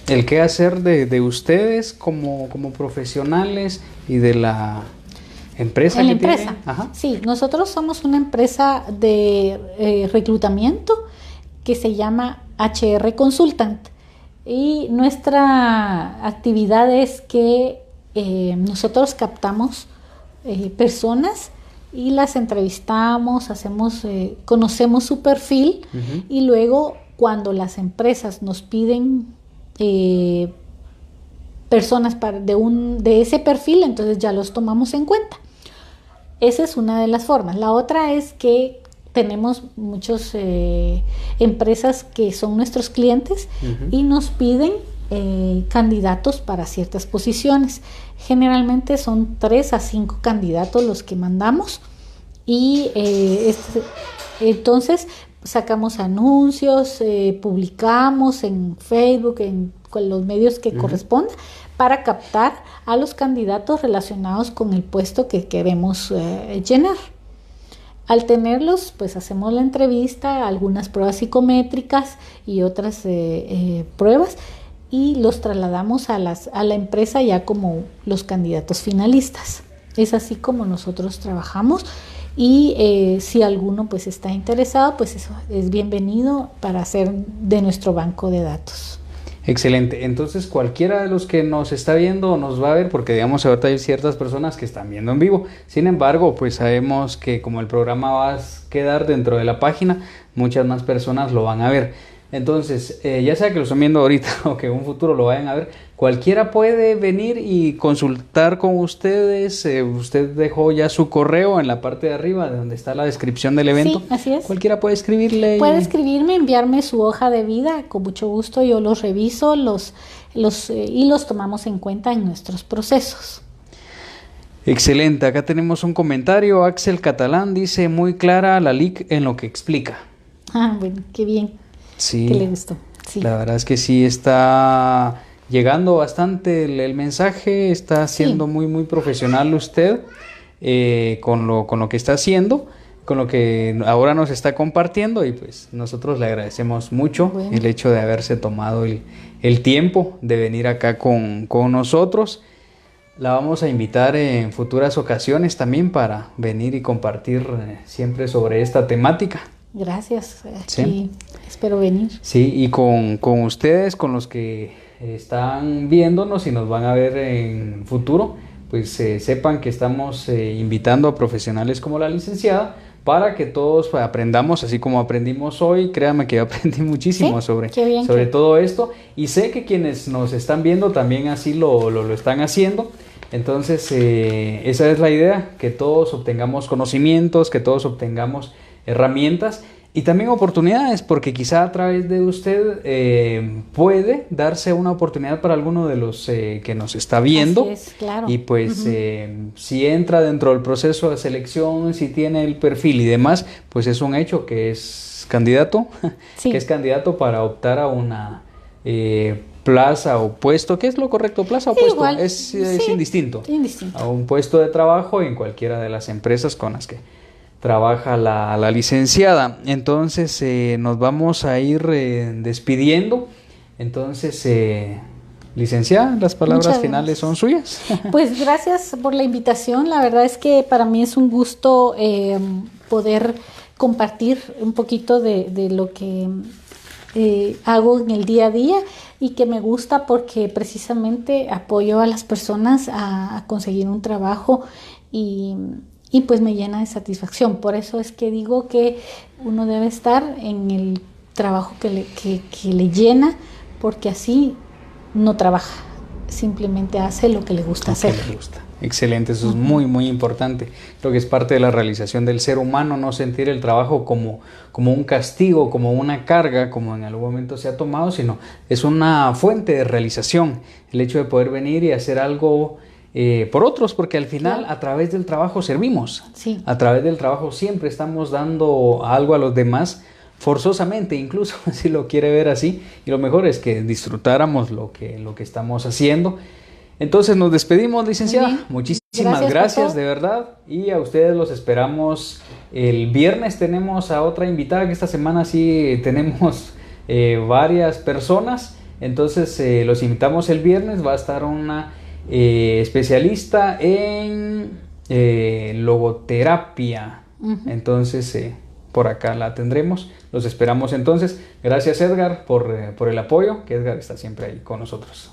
el qué hacer de ustedes como profesionales y de la empresa? En la empresa, sí, nosotros somos una empresa de reclutamiento que se llama HR Consultant, y nuestra actividad es que nosotros captamos personas y las entrevistamos, conocemos su perfil, y luego cuando las empresas nos piden personas de ese perfil, entonces ya los tomamos en cuenta. Esa es una de las formas. La otra es que tenemos muchas empresas que son nuestros clientes y nos piden candidatos para ciertas posiciones. Generalmente son 3 a 5 candidatos los que mandamos, y entonces sacamos anuncios, publicamos en Facebook, con los medios que correspondan, para captar a los candidatos relacionados con el puesto que queremos llenar. Al tenerlos, pues hacemos la entrevista, algunas pruebas psicométricas y otras pruebas, y los trasladamos a la empresa ya como los candidatos finalistas. Es así como nosotros trabajamos y si alguno pues está interesado, pues eso es bienvenido para hacer de nuestro banco de datos. Excelente. Entonces cualquiera de los que nos está viendo nos va a ver, porque digamos ahorita hay ciertas personas que están viendo en vivo. Sin embargo, pues sabemos que como el programa va a quedar dentro de la página, muchas más personas lo van a ver. Entonces, ya sea que lo estén viendo ahorita o que en un futuro lo vayan a ver, cualquiera puede venir y consultar con ustedes. Usted dejó ya su correo en la parte de arriba, de donde está la descripción del evento. Sí, así es. Cualquiera puede escribirle. Puede escribirme, enviarme su hoja de vida, con mucho gusto yo los reviso y los tomamos en cuenta en nuestros procesos. Excelente, acá tenemos un comentario. Axel Catalán dice: muy clara la LIC en lo que explica. Ah, bueno, qué bien. Sí, que le gustó. Sí. La verdad es que sí está llegando bastante el mensaje, está siendo muy muy profesional usted con lo que está haciendo, con lo que ahora nos está compartiendo, y pues nosotros le agradecemos mucho el hecho de haberse tomado el tiempo de venir acá con nosotros. La vamos a invitar en futuras ocasiones también para venir y compartir siempre sobre esta temática. Gracias, sí. Espero venir. Sí, y con ustedes, con los que están viéndonos y nos van a ver en futuro, pues sepan que estamos invitando a profesionales como la licenciada para que todos aprendamos, así como aprendimos hoy. Créanme que yo aprendí muchísimo sobre todo esto, y sé que quienes nos están viendo también así lo están haciendo. Entonces, esa es la idea, que todos obtengamos conocimientos, que todos obtengamos herramientas y también oportunidades, porque quizá a través de usted puede darse una oportunidad para alguno de los que nos está viendo. Así es, claro. Y pues si entra dentro del proceso de selección, si tiene el perfil y demás, pues es un hecho que es candidato, sí. que es candidato para optar a una plaza o puesto. ¿Qué es lo correcto? ¿Plaza o puesto? Igual. Es indistinto. Indistinto. A un puesto de trabajo en cualquiera de las empresas con las que trabaja la licenciada. Entonces nos vamos a ir despidiendo. Entonces, licenciada, las palabras finales son suyas. Pues gracias por la invitación. La verdad es que para mí es un gusto poder compartir un poquito de lo que hago en el día a día, y que me gusta porque precisamente apoyo a las personas a conseguir un trabajo y pues me llena de satisfacción. Por eso es que digo que uno debe estar en el trabajo que le llena, porque así no trabaja, simplemente hace lo que le gusta hacer. Le gusta. Excelente, eso es muy muy importante. Creo que es parte de la realización del ser humano, no sentir el trabajo como un castigo, como una carga, como en algún momento se ha tomado, sino es una fuente de realización, el hecho de poder venir y hacer algo por otros, porque al final a través del trabajo servimos. Sí. A través del trabajo siempre estamos dando algo a los demás, forzosamente, incluso si lo quiere ver así, y lo mejor es que disfrutáramos lo que estamos haciendo. Entonces nos despedimos, licenciada. Muchísimas gracias de verdad, y a ustedes los esperamos el viernes. Tenemos a otra invitada, que esta semana sí tenemos varias personas, entonces los invitamos el viernes. Va a estar una especialista en logoterapia. Entonces por acá la tendremos. Los esperamos entonces. Gracias, Edgar, por el apoyo, que Edgar está siempre ahí con nosotros.